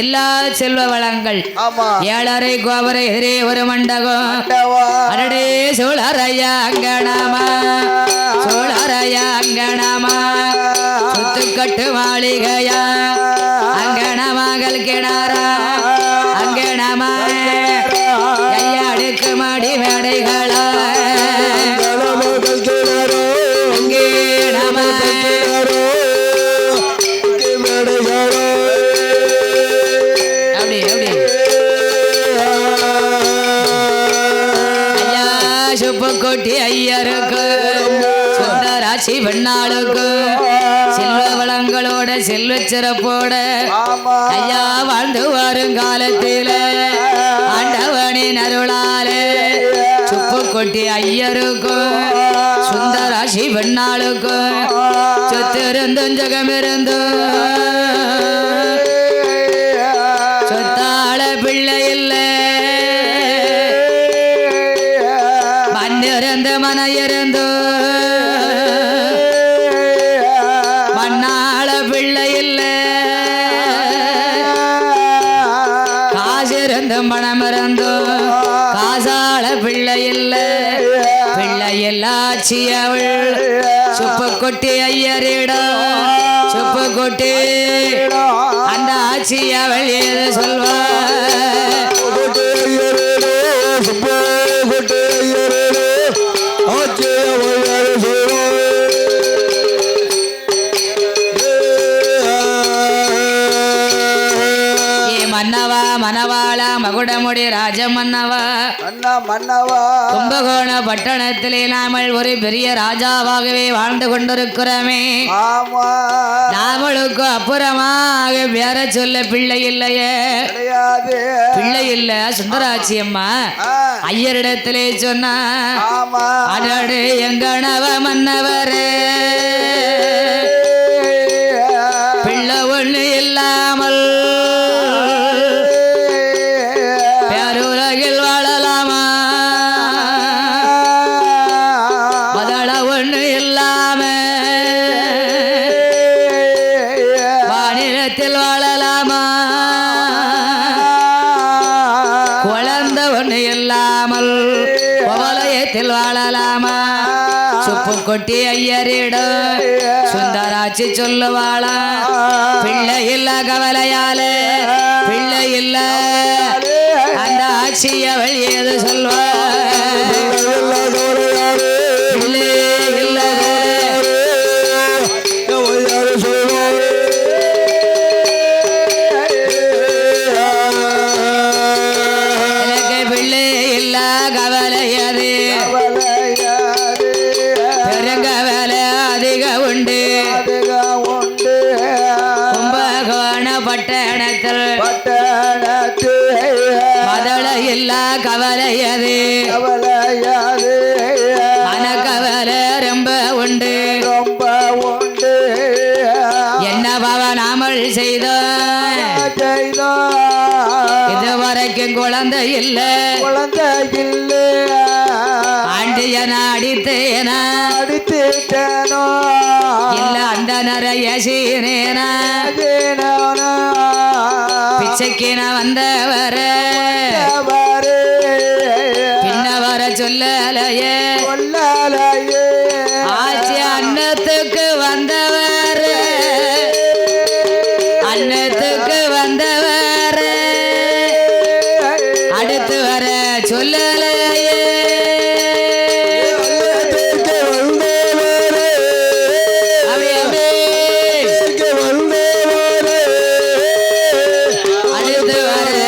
எல்லா செல்வ வளங்கள் ஏழரை கோபுரை எதிரே ஒரு மண்டபம் அடடே சோழரையா அங்கணாமா சோழரையா அங்கணாமா சுத்துக்கட்டு மாளிகையா அங்கணமாகல் கிணாரா அங்கணமா ஐயா அடுக்கு மாடி மேடைகளா கோட்டி ஐயருக்கு சுந்தராட்சி பெண்ணாளுக்கு செல்வ வளங்களோட செல்வ சிறப்போட ஐயா வாழ்ந்து வருங்காலத்தில ஆண்டவனின் அருளால சுப்பு கொட்டி ஐயருக்கு சுந்தராட்சி பெண்ணாளுக்கு சொத்து இருந்தும் ஜகம் இருந்தும் சொத்தாள பிள்ளை இல்லை மன இருந்து மண்ணாள பிள்ளை இல்ல காசு இருந்து மனம் இருந்து காசாள பிள்ளை இல்ல பிள்ளை எல்லாச்சி அவள் சுப்பு கொட்டி ஐயரிடம் சுப்பு கொட்டி அந்த ஆட்சி அவள் ஏது சொல்வா மன்னவா மணவாளா மகுடமுடி ராஜமன்னவா கும்பகோண பட்டணத்திலே நாமல் ஒரு பெரிய ராஜாவாகவே வாழ்ந்து கொண்டிருக்கிறோமே நாமளுக்கு அப்புறமாக வேற சொல்ல பிள்ளை இல்லையே பிள்ளை இல்ல சுந்தராட்சி அம்மா ஐயரிடத்திலே சொன்னா அடடே எங்கனவ மன்னவரே பிள்ளை ஒண்ணு இல்லாமல் பேருலகில் வாழலாமா மதள ஒண்ணு இல்லாம வானிலத்தில் வாழலாமா குழந்தை ஒண்ணு இல்லாமல் கோவலயத்தில் வாழலாமா சுப்பு கொட்டி ஐயரிடம் சுந்தராட்சி சொல்லுவாளா பிள்ளை இல்ல கவலையால பிள்ளை இல்ல அந்த ஆட்சி அவள் ஏது சொல்வா பிள்ளை இல்ல எனக்கு பிள்ளை இல்ல கவலையது பெருங்கவலை அதிக உண்டு கும்பகோண பட்டணத்தில் மதள இல்ல கவலையது மனக்கவலை ரொம்ப உண்டு என்ன பவனாமல் செய்தோம் இதுவரைக்கும் குழந்தை இல்லை ஆண்டியன அடித்தேனா இல்ல அந்த நிறைய சீனேனா பிச்சைக்கு நான் வந்தவர பின்ன வர சொல்லலையே ஆட்சி அன்னத்துக்கு வந்தவர் அன்னத்துக்கு வந்தவர் அடுத்து வர சொல்லலையே அடுத்து வர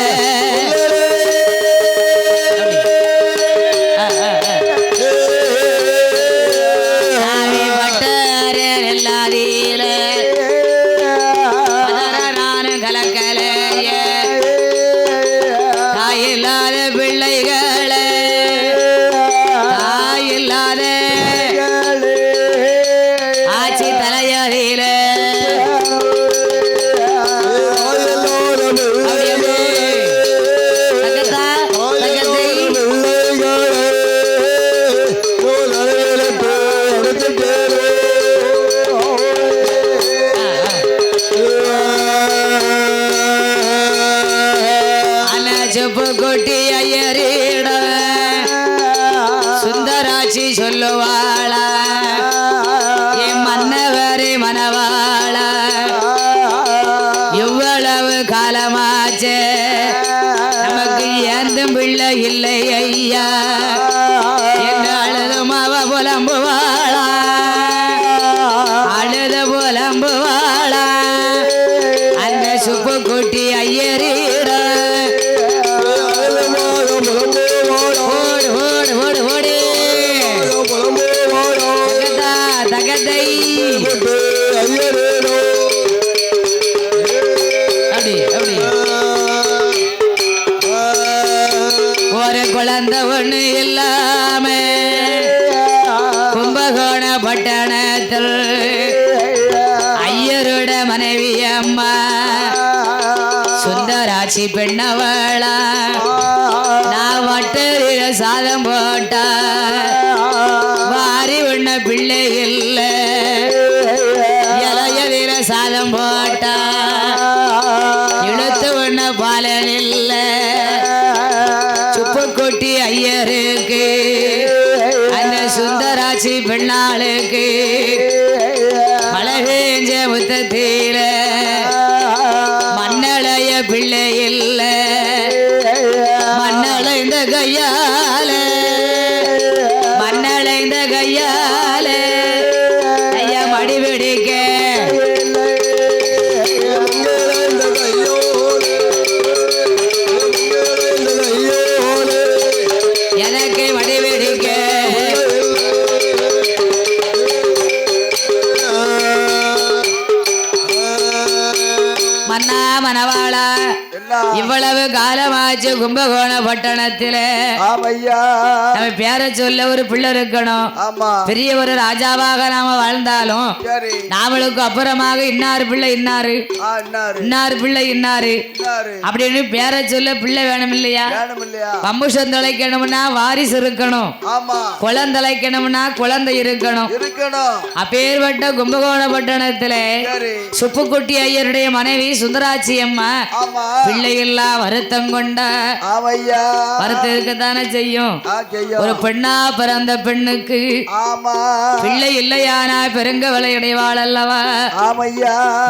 சுப்பு கொட்டி ஐயரிட சுந்தராட்சி சொல்லுவாளா என் மன்னவரே மனவாள எவ்வளவு காலமாச்சே நமக்கு ஏந்தும் பிள்ளை இல்லை ஐயா என்று அழுதும் அவ புலம்புவாளா அழுது புலம்புவாளா அந்த சுப்பு கொட்டி ஐயரிட ஓடு ஓடு ஓடு ஓடி தகதை அப்படி அப்படி ஒரு குழந்தை ஒண்ணு இல்லாம கும்பகோண பட்டணத்தில் ஐயரோட மனைவி அம்மா சுந்தராட்சி பெண்ணவளா நான் வட்டரில சாதம் போட்டா வாரி உண்ண பிள்ளை இல்ல இளையதில சாதம் போட்டா இழுத்து உண்ண பாலன் இல்ல சுப்பு கொட்டி ஐயருக்கு அந்த சுந்தராட்சி பெண்ணாளுக்கு மழை பெஞ்ச முத்தத்தீர மண்ணளைய பிள்ளை இல்ல மண்ணளைந்த கையால மண்ணளைந்த கையால ஐயா மடி பிடிக்க எனக்கு மடி பிடிக்க மன்னா மனவாளா இவ்வளவு காலமாச்சு கும்பகோண பட்டணத்தில நம்ம பேரை சொல்ல ஒரு பிள்ளை இருக்கணும் பெரிய ஒரு ராஜாவாக நாம வாழ்ந்தாலும் நாமளுக்கு அப்புறமாக இன்னாரு பிள்ளை இன்னாரு இன்னாரு பிள்ளை இன்னாரு அப்படின்னு பேரை சொல்ல பிள்ளை வேணும் இல்லையா வம்சம் தொலைக்கணும்னா வாரிசு இருக்கணும் குழந்தை தொலைக்கணும்னா குழந்தை இருக்கணும் அப்பேற்பட்ட கும்பகோண பட்டணத்தில சுப்புக்குட்டி ஐயருடைய மனைவி சுந்தராட்சி அம்மா பிள்ளை எல்லாம் வருத்தம் கொண்ட வருத்தம் இருக்கத்தானே செய்யும் ஒரு பெண்ணா பிறந்த பெண்ணுக்கு பிள்ளை இல்லையானா பெருங்கவலை அடைவாள் அல்லவா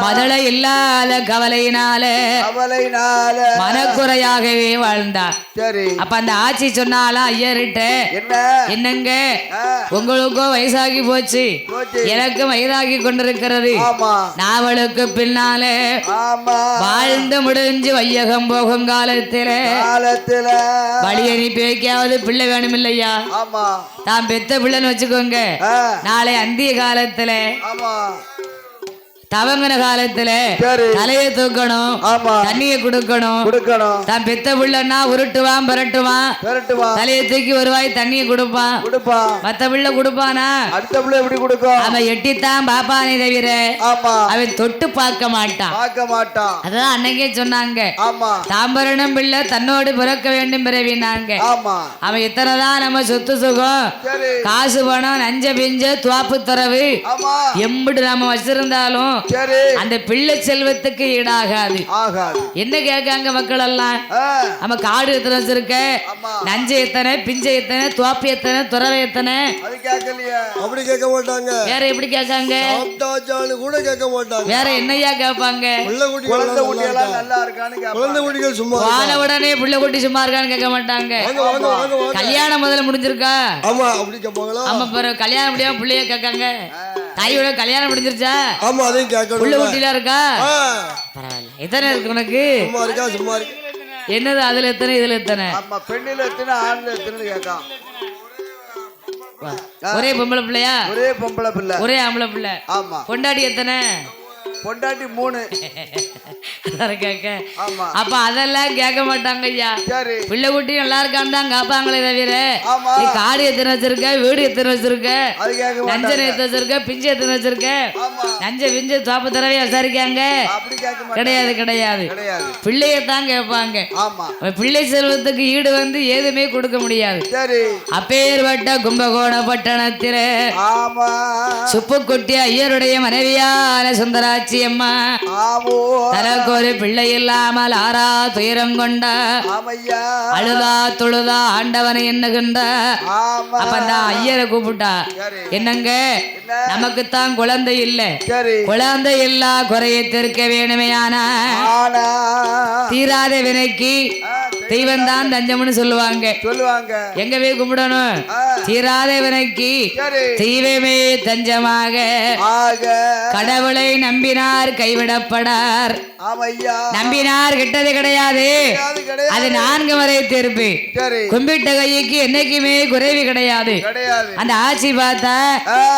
மதளை இல்லாத கவலையினால மனக்குறையாகவே வாழ்ந்தார் அப்ப அந்த ஆட்சி சொன்னாலும் ஐயர்கிட்ட என்னங்க உங்களுக்கும் வயசாகி போச்சு எனக்கும் வயதாகி கொண்டிருக்கிறது நாவலுக்கு பின்னாலே வாழ்ந்து முடிஞ்சு வையகம் போகும் காலத்தில வழி அனுப்பி வைக்காவது பிள்ளை வேணும் இல்லையா தான் பெத்த பிள்ளைன்னு வச்சுக்கோங்க நாளை அந்திய காலத்துல தவங்கின காலத்துல தலையை தூக்கணும் தண்ணிய கொடுக்கணும் தான் பெத்த பிள்ளைன்னா உருட்டுவான் பரட்டுவான் தலையை தூக்கி ஒரு வாய் தண்ணிய கொடுப்பான் மத்த பிள்ளை கொடுப்பானா அடுத்த பிள்ளை எப்படி கொடுக்கும் அவன் எட்டித்தான் பாப்பானே தவிர அவன் தொட்டு பார்க்க மாட்டான் அதான் அன்னைக்கே சொன்னாங்க தாம்பரணம் பிள்ளை தன்னோடு பிறக்க வேண்டும் பிறவினாங்க அவன் எத்தனைதான் நம்ம சொத்து சுகம் காசு பணம் நஞ்ச பிஞ்ச துவாப்பு தரவு எம்பிட்டு நம்ம வச்சிருந்தாலும் அந்த பிள்ளை செல்வத்துக்கு ஈடாகாது என்ன கேட்காங்க மக்கள் எல்லாம் நம்ம காடு எத்தனை வச்சிருக்க நஞ்ச எத்தனை பிஞ்சை எத்தனை துவாப்பி எத்தனை துறவை எத்தனை அப்படி கேட்க மாட்டாங்க வேற எப்படி கேட்காங்க கூட கேட்க மாட்டாங்க வேற என்னையா கேட்பாங்க குழந்தை குட்டிகள் சும்மா வாழ உடனே பிள்ளை குட்டி சும்மா இருக்கான்னு கேட்க மாட்டாங்க கல்யாணம் முதல்ல முடிஞ்சிருக்கா ஆமா அப்படி கேட்பாங்களா ஆமா பிறகு கல்யாணம் முடியாம பிள்ளைய கேட்காங்க தாயோட கல்யாணம் முடிஞ்சிருச்சா ஆமா அதையும் கேட்கணும் புள்ள குட்டில இருக்கா பரவாயில்ல எத்தனை இருக்கு உனக்கு சும்மா இருக்கா சும்மா இருக்கு என்னது அதுல எத்தனை இதுல எத்தனை ஆமா பெண்ணில எத்தனை ஆண்ல எத்தனை கேட்கான் ஒரே பொம்பளை பிள்ளையா ஒரே பொம்பளை பிள்ளை ஒரே ஆம்பளை பிள்ளை ஆமா பொண்டாட்டி எத்தனை பொண்டாட்டி 3 கேட்க அப்ப அதெல்லாம் கேட்க மாட்டாங்க ஐயா பிள்ளை குட்டி நல்லா இருக்கான்னு தான் காப்பாங்களே தவிர நீ காடு எத்தனை வச்சிருக்க வீடு எத்தனை வச்சிருக்க நஞ்சனை எத்தனை வச்சிருக்க பிஞ்சு எத்தனை வச்சிருக்க நஞ்ச பிஞ்சு தோப்பு தடவை விசாரிக்காங்க கிடையாது கிடையாது பிள்ளையத்தான் கேட்பாங்க பிள்ளை செல்வத்துக்கு ஈடு வந்து எதுவுமே கொடுக்க முடியாது அப்பேற்பட்ட கும்பகோண பட்டணத்தில சுப்புக்குட்டி ஐயருடைய மனைவியான சுந்தராட்சி சுந்தராட்சி அம்மா ஆமோ தனக்கு ஒரு பிள்ளை இல்லாமல் ஆறா துயரம் கொண்ட ஆமையா அழுதா தொழுதா ஆண்டவனை எண்ணுகின்ற ஆமா அப்ப அந்த ஐயரை கூப்பிட்டா சரி என்னங்க நமக்குத்தான் குழந்தை இல்ல சரி குழந்தை இல்லா குறையை தீர்க்க வேணுமே ஆனா ஆனா தீராத வினைக்கு தெய்வம் தான் தஞ்சம்னு சொல்லுவாங்க சொல்லுவாங்க எங்க போய் கும்பிடணும் தீராத வினைக்கு சரி தெய்வமே தஞ்சமாக ஆக கடவுளை நம்பினார் கைவிடப்படார் ஆமையா நம்பினார் கிட்டது கிடையாது அது கிடையாது அது 4 வரை தீர்ப்பு சரி கும்பிட்ட கைக்கு என்னைக்குமே குறைவு கிடையாது கிடையாது அந்த ஆட்சி பார்த்தா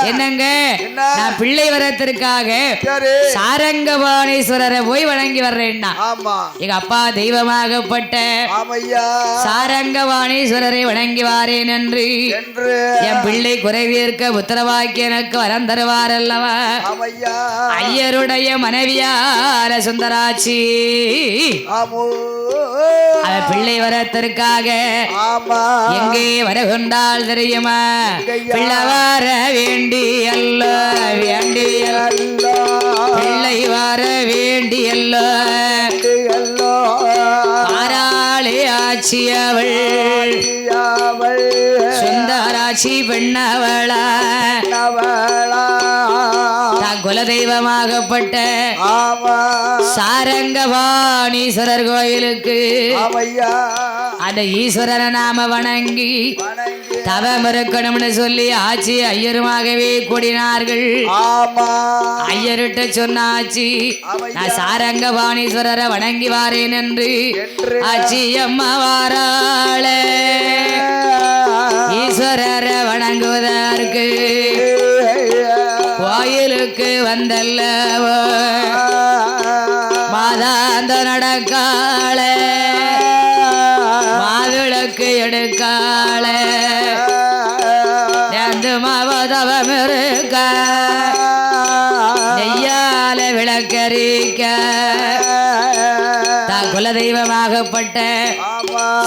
என்னங்க என்ன நான் பிள்ளை வரத்திற்காக சரி சாரங்கபாணீஸ்வரரை போய் வணங்கி வர்றேன்னா ஆமா எங்க அப்பா தெய்வமாகப்பட்ட ஆமையா சாரங்கபாணீஸ்வரரை வணங்கி வாரேன் என்று என்று என் பிள்ளை குறைவிருக்க உத்தரவாக்கி எனக்கு வரம் தருவார் அல்லவா ஆமையா ஐயருடைய மனைவியார சுந்தராட்சி ஆமோ அவ பிள்ளை வரத்திற்காக ஆமா எங்கே வருகின்றால் தெரியுமா பிள்ளை வர வேண்டி அல்ல வேண்டி அல்லா பிள்ளை வர வேண்டி அல்ல அல்லா பாராளி ஆட்சி அவள் அவள் சுந்தராட்சி பெண்ணவளா அவளா தான் குலதெய்வமாகப்பட்ட ஆமா சாரங்கபாணீஸ்வரர் கோயிலுக்கு ஆமையா அந்த ஈஸ்வரனை நாம வணங்கி வணங்கி தவம் இருக்கணும்னு சொல்லி ஆட்சி ஐயருமாகவே கூடினார்கள் ஆமா ஐயர்கிட்ட சொன்னாச்சு நான் சாரங்கபாணீஸ்வரரை வணங்கி வாரேன் என்று ஆட்சி அம்மா வாராளே ஈஸ்வரரை வணங்குவதற்கு கோயிலுக்கு வந்தல்லவோ மாதாந்த நடக்காளே மாவிளக்கு எடுக்காளே நந்து மாவதவம் இருக்க நெய்யால விளக்கரிக்க தான் குலதெய்வமாகப்பட்ட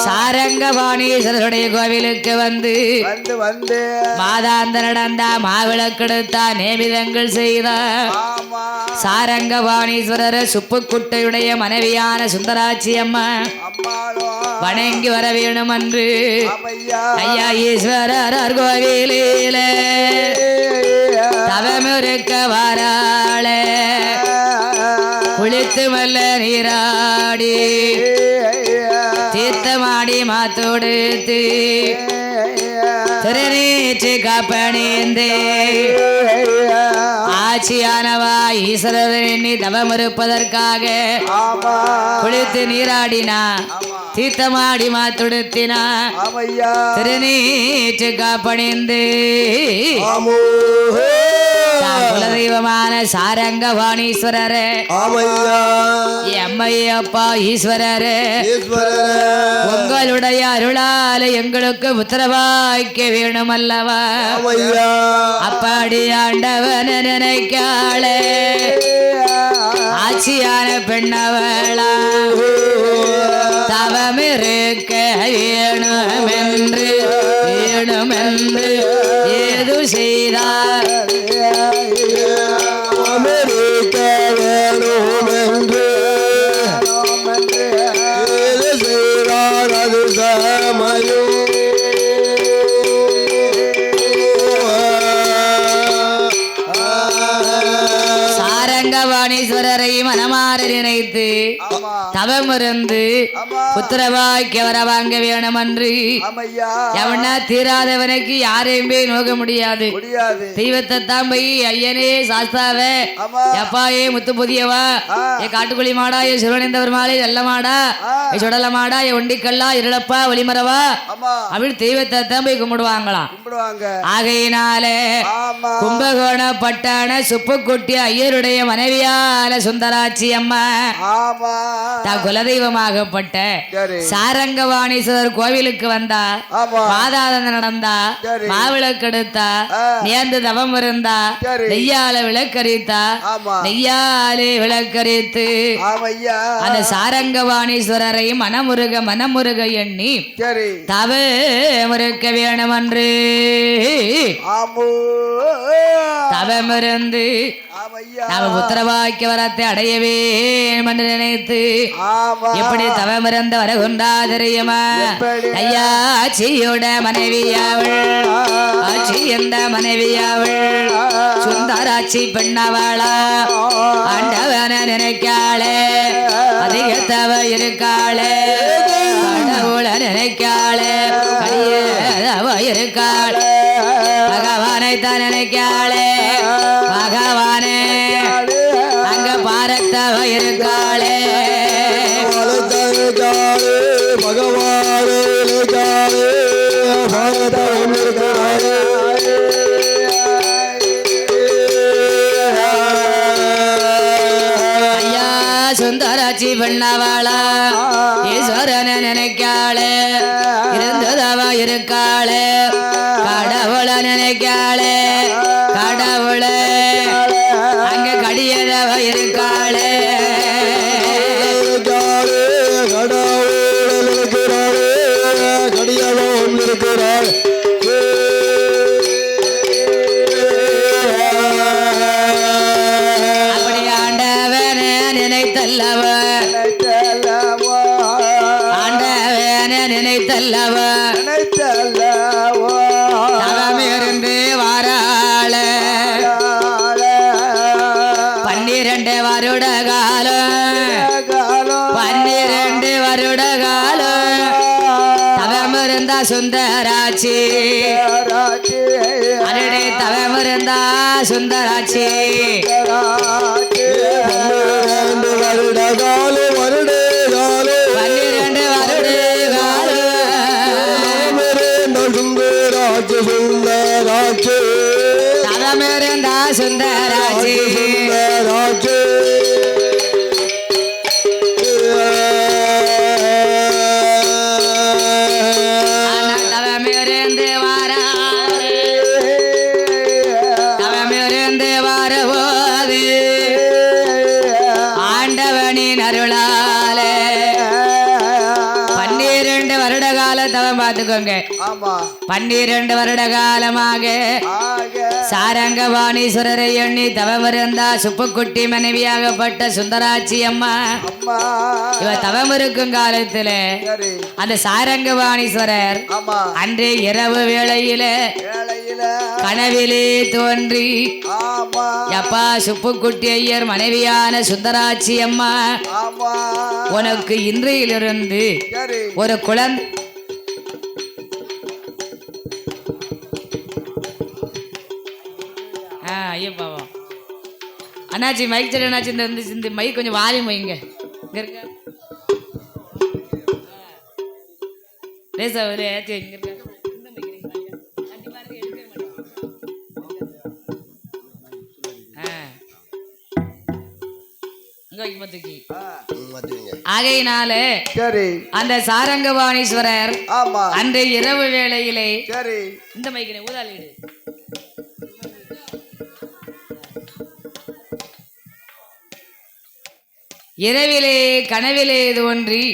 சாரங்கபாணீஸ்வரருடைய கோவிலுக்கு வந்து வந்து வந்து மாதாந்த நடந்தா மாவிளக்கெடுத்தா நேமிதங்கள் செய்தா ஆமா சாரங்கபாணீஸ்வரர் சுப்புக்குட்டையுடைய மனைவியான சுந்தராட்சி அம்மா அம்மாளோ வணங்கி வர வேணும் என்று ஆமையா ஐயா ஈஸ்வரர் கோவிலிலே தவமிருக்க வாராளே குளித்து மல்ல நீராடி தீர்த்தமாடி மாத்தொடுத்து திருநீற்று காப்பணிந்தே ஆட்சியானவா ஈஸ்வரர் எண்ணி தவம் இருப்பதற்காக ஆமா குளித்து நீராடினா தீர்த்தமாடி மாத்தொடுத்தினா ஆமையா திருநீற்று காப்பணிந்து ஆமோ தான் குலதெய்வமான சாரங்கபாணீஸ்வரரே ஆமையா அம்மையப்பா ஈஸ்வரரே உங்களுடைய அருளால எங்களுக்கு உத்தரவாய்க்க வேணும் அல்லவா ஆமையா அப்படி ஆண்டவன் நினைக்காளே ஆட்சியான பெண்ணவளா தவமிருக்க வேணுமென்று வேணுமென்று ஏது செய்தார் அமெரிக்க வேணுமென்று ஏது செய்தார் அது சமயம் சாரங்கபாணீஸ்வரரை மனமாற நினைத்து தவமிருந்து புத்திரவாய்க்க வர வாங்க வேணும் என்று எவனா தீராதவனுக்கு யாரையும் போய் நோக்க முடியாது தெய்வத்தை தான் போய் ஐயனே சாஸ்தாவே எப்பாயே முத்து புதியவா ஏ காட்டுக்குழி மாடா ஏ சிறுவனைந்தவர் மாலை நல்ல மாடா ஏ சுடல மாடா ஏ ஒண்டிக்கல்லா இருளப்பா ஒளிமரவா அப்படி தெய்வத்தை தான் போய் கும்பிடுவாங்களாம். ஆகையினாலே கும்பகோண பட்டான சுப்புக்குட்டி ஐயருடைய மனைவியால சுந்தராட்சி அம்மா தான் குலதெய்வமாகப்பட்ட சாரங்கபாணீஸ்வரர் கோவிலுக்கு வந்தா மாதாதன நடந்தா மாவிளக்கெடுத்தா நேர்ந்து தவம் இருந்தா நெய்யால விளக்கரித்தா நெய்யாலே விளக்கரித்து அந்த சாரங்கபாணீஸ்வரரை மனமுருக எண்ணி தவ முறுக்க வேணும் என்று தவமிருந்து நாம புத்திரவாக்கிய வரத்தை அடையவே என்று நினைத்து எப்படி தவமிருந்த வரகுண்டா தெரியுமா ஐயா ஆட்சியோட மனைவியாவள் ஆட்சி எந்த மனைவியாவள் சுந்தராட்சி பெண்ணாவளா ஆண்டவன நினைக்காளே அதிக தவ இருக்காளே கடவுள நினைக்காளே தவ இருக்காளே பகவானை தான் நினைக்காளே பகவானே அங்க பாரத்தவ இருக்காளே ஐயா சுந்தராட்சி பெண்ணாவாளா ஈஸ்வரனை நினைக்காளே இருந்ததவ இருக்காளே கடவுள நினைக்காளே கடவுளே அங்க கடியதவ இருக்காளே அப்படி ஆண்டவன நினைத்தல்லவ ஆண்டவன நினைத்தல்லவ தவமிருந்து வாராள 12 வருட காலம் 12 வருட காலம் தவமிருந்தா சுந்தராட்சி அடடே தவமிருந்தா சுந்தராட்சி 12 வருட காலம் தவமிருந்தா சுந்தராட்சி தவமிருந்து வரவோது ஆண்டவனின் அருளாலே 12 வருட கால தவம் பார்த்துக்கோங்க 12 வருட காலமாக சாரங்கபாணீஸ்வரரை எண்ணி தவமிருந்தா சுப்புக்குட்டி மனைவியாகப்பட்ட சுந்தராட்சி அம்மா இவ தவம் இருக்கும் காலத்துல அந்த சாரங்கபாணீஸ்வரர் அன்றே இரவு வேளையில கனவிலே தோன்றி அப்பா சுப்புக்குட்டி ஐயர் மனைவியான சுந்தராட்சி அம்மா உனக்கு இன்றையிலிருந்து ஒரு குழந்தை ஐயோ பாவம் அண்ணாச்சி மைக் சரி அண்ணாச்சி இந்த மைக் கொஞ்சம் வால்யூம் வைங்க இங்க இருக்க லேசா ஒரு ஏற்றி இங்க இருக்க ஆகையினால அந்த சாரங்கபாணீஸ்வரர் அன்றைய இரவு வேளையிலே இந்த மைக்கினை ஊதாளிடு இரவிலே கனவிலே தோன்றி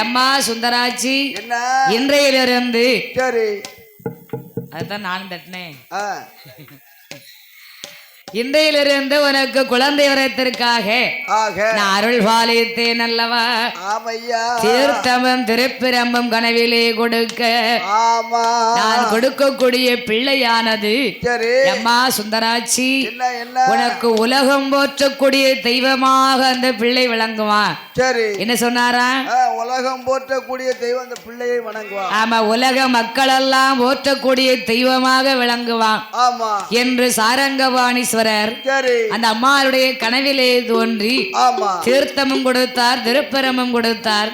அம்மா சுந்தராட்சி இன்றையிலிருந்து அதுதான் நானும் தட்டினேன் இன்றையிலிருந்து உனக்கு குழந்தை வரத்திற்காக நான் அருள் பாலித்தேன் அல்லவா தீர்த்தமும் திருப்பிரம்பும் கனவிலே கொடுக்க நான் கொடுக்கக்கூடிய பிள்ளையானது அம்மா சுந்தராட்சி உனக்கு உலகம் போற்றக்கூடிய தெய்வமாக அந்த பிள்ளை விளங்குவான் என்ன சொன்னாரா உலகம் போற்றக்கூடிய தெய்வம் அந்த பிள்ளையை வணங்குவான் ஆமா உலக மக்கள் எல்லாம் போற்றக்கூடிய தெய்வமாக விளங்குவான் என்று சாரங்கபாணீஸ்வரர் அந்த அம்மாளுடைய கனவிலே தோன்றி தீர்த்தமும் கொடுத்தார் திருப்பரமும் கொடுத்தார்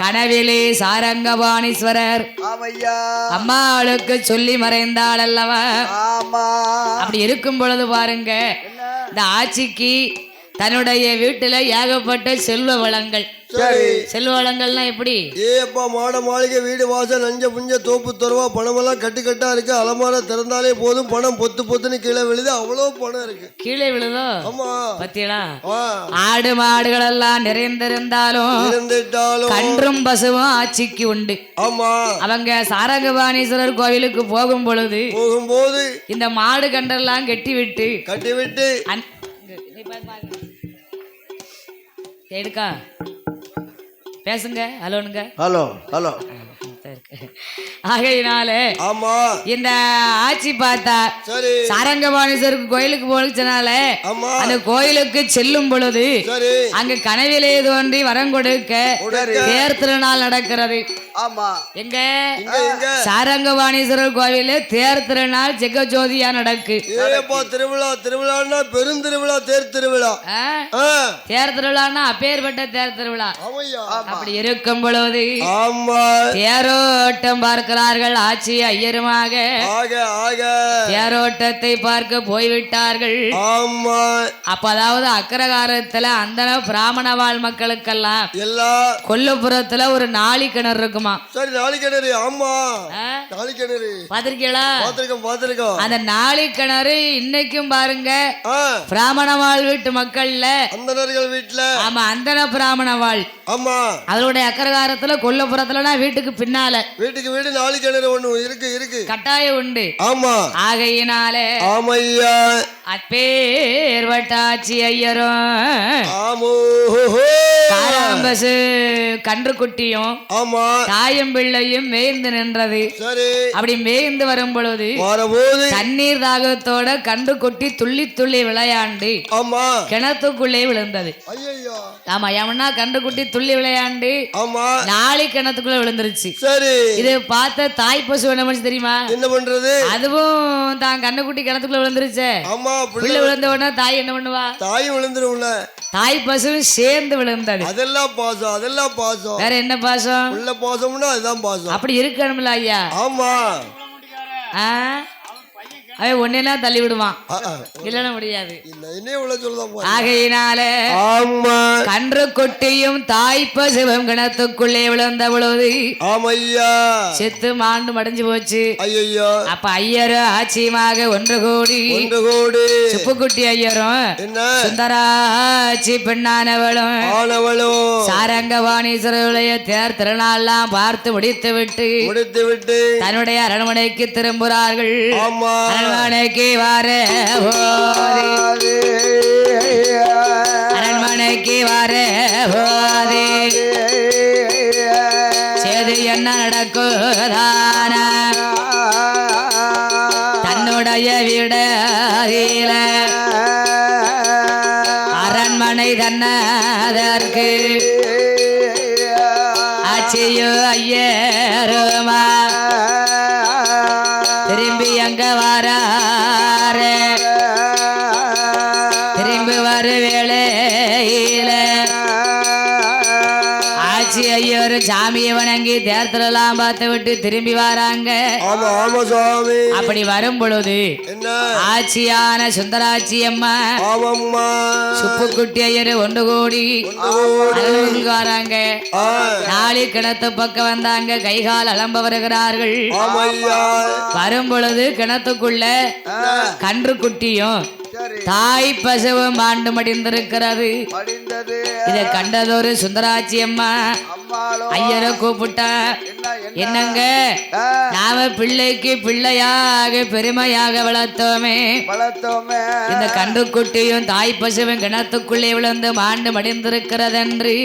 கனவிலே சாரங்கபாணீஸ்வரர் அம்மாளுக்கு சொல்லி மறைந்தாள் அல்லவா அப்படி இருக்கும் பொழுது பாருங்க இந்த ஆட்சிக்கு தன்னுடைய வீட்டுல ஏகப்பட்ட செல்வ வளங்கள் செல்வ வளங்கள்னா எப்படி ஏப்பா மாட மாளிகை வீடு வாசல் நஞ்ச புஞ்ச தோப்பு துறவா பணமெல்லாம் கட்டுக்கட்டா இருக்கு அலமார திறந்தாலே போதும் பணம் பொத்து பொத்துன்னு கீழே விழுது அவ்வளவு பணம் இருக்கு கீழே விழுதோ ஆமா பத்தியலா ஆடு மாடுகள் எல்லாம் நிறைந்திருந்தாலும் கன்றும் பசுவும் ஆட்சிக்கு உண்டு ஆமா அவங்க சாரங்கபாணீஸ்வரர் கோவிலுக்கு போகும்போது இந்த மாடு கன்றெல்லாம் கட்டி விட்டு எடுக்கா பேசுங்க. ஹலோனுங்க. Hello hello. ஆகையினால ஆமா இந்த ஆட்சி பார்த்தா சரி சாரங்கபாணீஸ்வருக்கு கோயிலுக்கு போச்சுனால ஆமா அந்த கோயிலுக்கு செல்லும் பொழுது சரி அங்க கனவிலே தோன்றி வரம் கொடுக்க தேர் திருநாள் நடக்கிறது. ஆமா எங்க சாரங்கபாணீஸ்வரர் கோவில தேர் திருநாள் ஜெகஜோதியா நடக்கு. திருவிழா திருவிழான்னா பெருந்திருவிழா தேர் திருவிழா. தேர் திருவிழான்னா அப்பேற்பட்ட தேர் திருவிழா. அப்படி இருக்கும் பொழுது தேரோட்டம் பார்க்கிறார்கள். ஆட்சி ஐயருமாக தேரோட்டத்தை பார்க்க போய்விட்டார்கள். அப்ப அதாவது அக்கரகாரத்துல அந்த பிராமண வாழ் மக்களுக்கெல்லாம் கொல்லுப்புறத்துல ஒரு நாளி கிணறு இருக்குமா. சரி நாளி கிணறு. ஆமா நாளி கிணறு பாத்திருக்கீங்களா? பாத்திருக்கோம். அந்த நாளி கிணறு இன்னைக்கும் பாருங்க பிராமண வாழ் வீட்டு மக்கள்ல அந்தனர்கள் வீட்டுல. ஆமா அந்தன பிராமண வாழ். ஆமா அதனுடைய அக்கரகாரத்துல கொல்லப்புறத்துலனா வீட்டுக்கு பின்னால வீட்டுக்கு வீடு நாளி கிணறு ஒண்ணு இருக்கு கட்டாயம் உண்டு. ஆமா ஆகையினாலே ஆமையா அப்பேர்வட்டாட்சி ஐயரும் காராம்பசு கன்று குட்டியும் ஆமா தாயும் பிள்ளையும் மேய்ந்து நின்றது. அப்படி மேய்ந்து வரும் பொழுது தண்ணீர் தாகத்தோட கன்று குட்டி துள்ளி துள்ளி விளையாண்டு ஆமா கிணத்துக்குள்ளே விழுந்தது. ஆமா எவனா கன்று குட்டி துள்ளி விளையாண்டு நாளை கிணத்துக்குள்ள விழுந்துருச்சு. இதை பார்த்த தாய் பசு என்ன பண்ணுச்சு தெரியுமா? என்ன பண்றது? அதுவும் தான் கண்ணுக்குட்டி கிணத்துக்குள்ள விழுந்துருச்சு. பிள்ளை விழுந்த உடனே தாய் என்ன பண்ணுவா? தாய் விழுந்துரும்ல. தாய் பசுவும் சேர்ந்து விழுந்தது. அதெல்லாம் பாசம். வேற என்ன பாசம்? உள்ள பாசம்னா அதுதான் பாசம். அப்படி இருக்கணும்ல ஐயா. ஆமா அவன் ஒன்னெல்லாம் தள்ளி விடுவான். இல்லைன்னா முடியாது. ஆகையினால கன்று கொட்டியும் தாய்ப்ப சிவம் கிணத்துக்குள்ளே விழுந்த பொழுது செத்து மாண்டு மடிஞ்சு போச்சு. அப்ப ஐயரும் ஆட்சியுமாக ஒன்று கூடி சுப்புக்குட்டி ஐயரும் சுந்தராட்சி பெண்ணானவளும் சாரங்கபாணீஸ்வரருடைய தேர் திருநாள்லாம் பார்த்து முடித்து விட்டு தன்னுடைய அரண்மனைக்கு திரும்புகிறார்கள். அரண்மனைக்கு வர அரண்மனைக்கு வர சேது என்ன நடக்குதான தன்னுடைய விடல அரண்மனை தன்னதற்கு ஆட்சியோ ஐயருமா திரும்பி அங்க வராரு. திரும்பி வரு வேளையில ஆட்சி ஐயர் சாமியை வணங்கி தேர்தலாம் பார்த்து விட்டு திரும்பி வராங்க. அப்படி வரும் பொழுது ஆட்சியான சுந்தராட்சி அம்மா சுப்புக்குட்டி ஐயர் ஒன்று கூடி வராங்க. நாளை கிணத்து பக்கம் வந்தாங்க. கைகால் அலம்ப வருகிறார்கள். வரும் பொழுது கிணத்துக்குள்ள கன்று குட்டியும் தாய் பசுவும் ஆண்டு மடிந்திருக்கிறது. இதை கண்டதொரு சுந்தராட்சி அம்மா ஐயரை கூப்பிட்டா, என்னங்க நாம பிள்ளைக்கு பிள்ளையாக பெருமையாக வளர்த்தோமே, இந்த கன்று குட்டியும் தாய் பசுவும் கிணத்துக்குள்ளே விழுந்து மாண்டு மடிந்திருக்கிறது என்று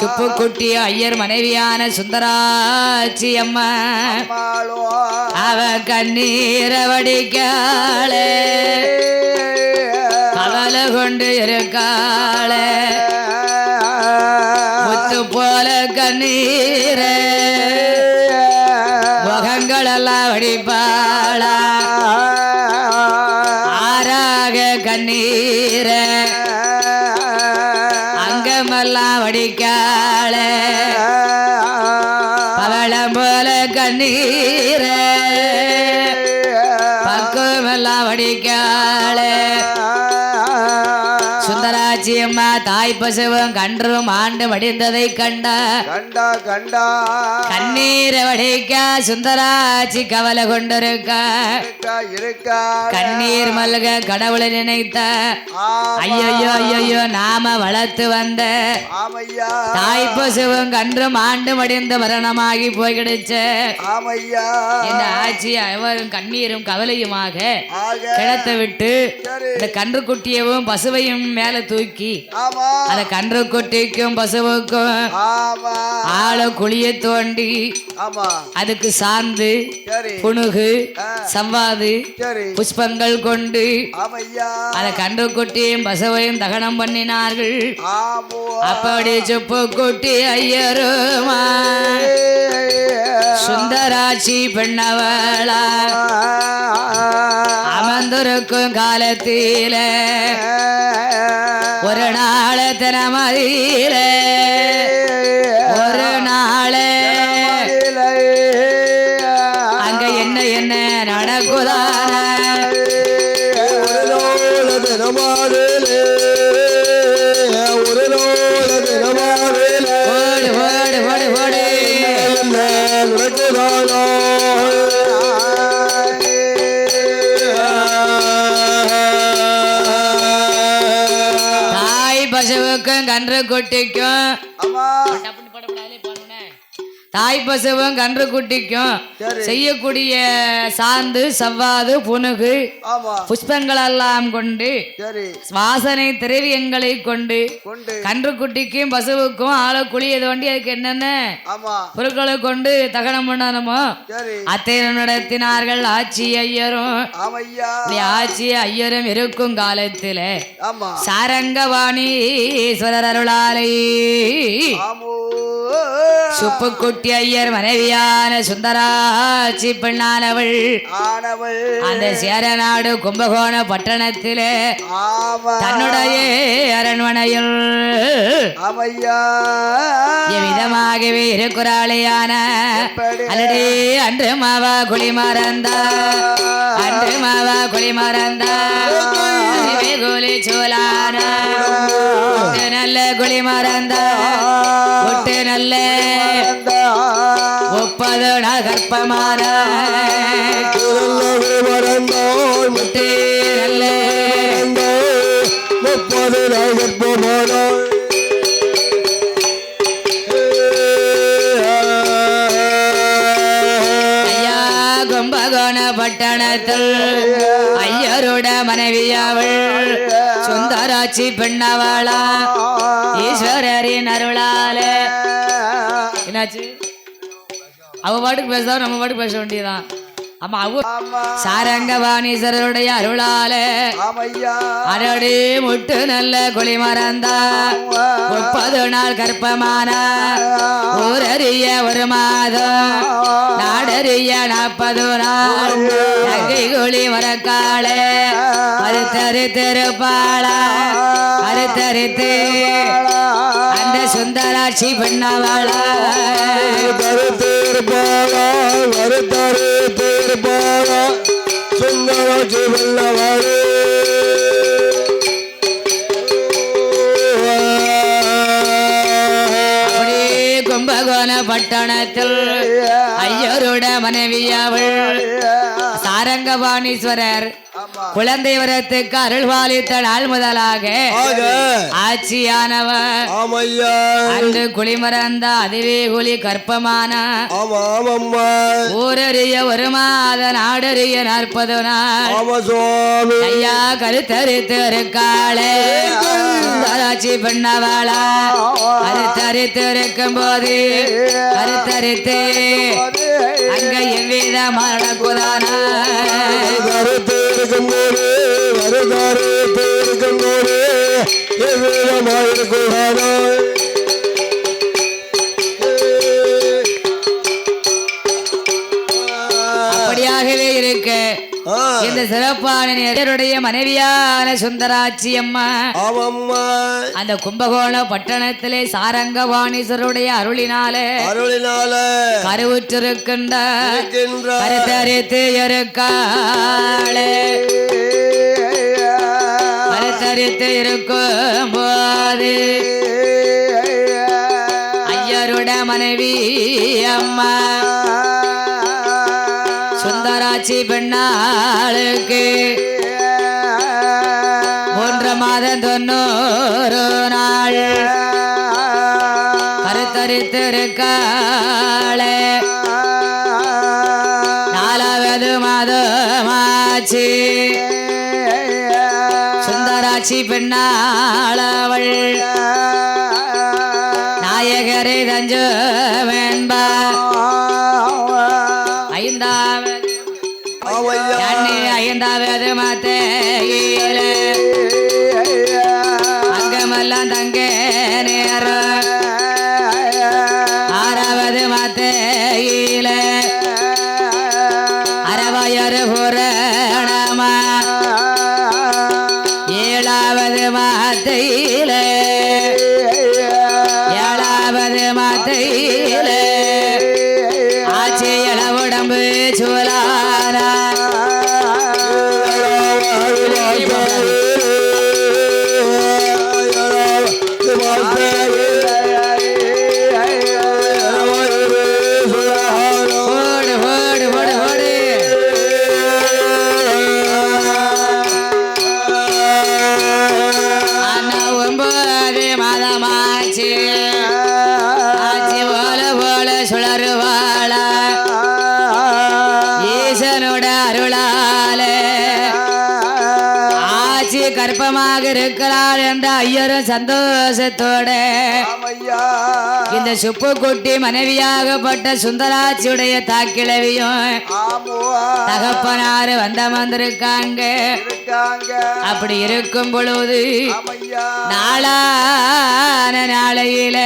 சுப்புக்குட்டி ஐயர் மனைவியான சுந்தராட்சி அம்மா அவ கண்ணீர வடிக்காளே கவலை கொண்டு இருக்காளே முத்து போல கண்ணீர முகங்களெல்லாம் வடிப்பாளா ஆறாக கண்ணீர அங்கமெல்லாம் வடிக்காளே பவளம் போல கண்ணீர பக்குவமெல்லாம் வடிக்காளே சுந்தராட்சி அம்மா தாய் பசுவும் கன்றும் ஆண்டு வடிந்ததை கண்ட கண்ணீரை வடிக்க சுந்தராட்சி கவலை கொண்டிருக்க கண்ணீர் மல்க கடவுளை நினைத்த ஐயோ ஐயோ நாம வளர்த்து வந்த தாய் பசுவும் கன்றும் ஆண்டு வடிந்த மரணமாகி போய்கிடுச்சு இந்த ஆட்சி அவரும் கண்ணீரும் கவலையுமாக கிடத்த விட்டு இந்த கன்று குட்டியவும் பசுவையும் மேல தூக்கி அத கன்று குட்டிக்கும் பசுவுக்கும் ஆழ குழிய தோண்டி அதுக்கு சாந்து புணுகு சவ்வாது புஷ்பங்கள் கொண்டு அத கன்று குட்டியும் பசுவையும் தகனம் பண்ணினார்கள். அப்படி சுப்பு குட்டி ஐயருமா சுந்தராட்சி பெண்ணவளா அமர்ந்திருக்கும் காலத்தில ஒரு நாள் தினமதியில ஒரு நாள் அங்க என்ன என்ன நடக்குதான பசுவுக்கும் கன்று குட்டிக்கும் தாய் பசுவும் கன்று குட்டிக்கும் செய்யக்கூடிய சாந்து சவ்வாது புனுகு புஷ்பங்கள் எல்லாம் கொண்டு வாசனை திரவியங்களை கொண்டு கன்று குட்டிக்கும் பசுவுக்கும் ஆள குளிய தோண்டி அதுக்கு என்னென்ன பொருட்களை கொண்டு தகனம் பண்ணணுமோ அத்தனை நடத்தினார்கள். ஆட்சி ஐயரும் ஆட்சி ஐயரும் இருக்கும் காலத்தில சாரங்கவாணீஸ்வரர் அருளாலை சுப்புக்குட்டி ஐயர் மனைவியான சுந்தராட்சி பெண்ணானவள் அந்த சேரநாடு கும்பகோண பட்டணத்திலே தன்னுடைய அரண்மனையில் விதமாகவே இருக்கிறாளையான அல்லடே அன்று மாவா குழி மறந்தா அன்று மாவா குழி மறந்தா கோலி சோலான நல்ல குழி மறந்தா ஒட்டு நல்ல ஒப்பது கற்பமான முட்டே நல்ல முப்பது கற்பமான ஐயா கும்பகோண பட்டணத்தில் ஐயரோட மனைவியாவள் சுந்தராட்சி பெண்ணவளா ஈஸ்வரரின் அருளால என்னாச்சு அவ பாட்டுக்கு பேசுறா நம்ம பாட்டுக்கு பேச வேண்டியதான். ஆமா அவ சாரங்கவாணீஸ்வரருடைய அருளால அரடி முட்டு நல்ல குழி மறந்தா 30 நாள் கற்பமான ஊரறிய ஒரு மாதம் நாடறிய 40 நாள் தங்கை குழி மறக்காளே அறுத்தறுத்திருப்பாளா அறுத்தறுத்து அந்த சுந்தராட்சி பெண்ணவளா சுந்தராட்சி பெண்ணவளே கும்பகோண பட்டணத்தில் ஐயரோட மனைவியாவள் சாரங்கபாணீஸ்வரர் குழந்தை வரத்துக்கு அருள் பாலித்த நாள் முதலாக ஆட்சியானவர் அன்று குளிமறந்த அதுவே குழி கற்பமான ஊரறிய ஒரு மாத நாடறிய 40 நாள் ஐயா கருத்தரித்து இருக்காளே சுந்தராட்சி பெண்ணவளா கருத்தரித்து இருக்கும் போது கருத்தரித்து அங்க எவ்விதமான நடக்குதானா அப்படியாகவே இருக்க இந்த சிறப்பான நேருடைய மனைவியான சுந்தராட்சி அம்மா அந்த கும்பகோண பட்டணத்திலே சாரங்கவாணீஸ்வருடைய அருளினாலே கருவுற்றிருக்கின்ற கருத்தரித்து இருக்காளே அவதரித்து இருக்கும் போது ஐயருட மனைவி அம்மா சுந்தராட்சி பெண்ணாளுக்கு 3 மாதம் 90 நாள் கருத்தரித்திருக்காளே 4வது மாதமாச்சு சுந்தராட்சி பெண்ணாளவள் நாயகரை தஞ்சமென்பா 5வது மாத்தையில அங்கமெல்லாம் தங்க நேரம் 6வது மாத்தையில அரவயறு புரணமா 7வது மாத்தையில 7வது மாத்தையில ஆட்சி இள உடம்பு சூலானா கற்பமாக இருக்கிறாள் என்ற ஐயரும் சந்தோஷத்தோட இந்த சுப்பு குட்டி மனைவியாகப்பட்ட சுந்தராட்சியுடைய தாக்கிழவியும் தகப்பனாரு வந்திருக்காங்க. அப்படி இருக்கும் பொழுது நாளான நாளையில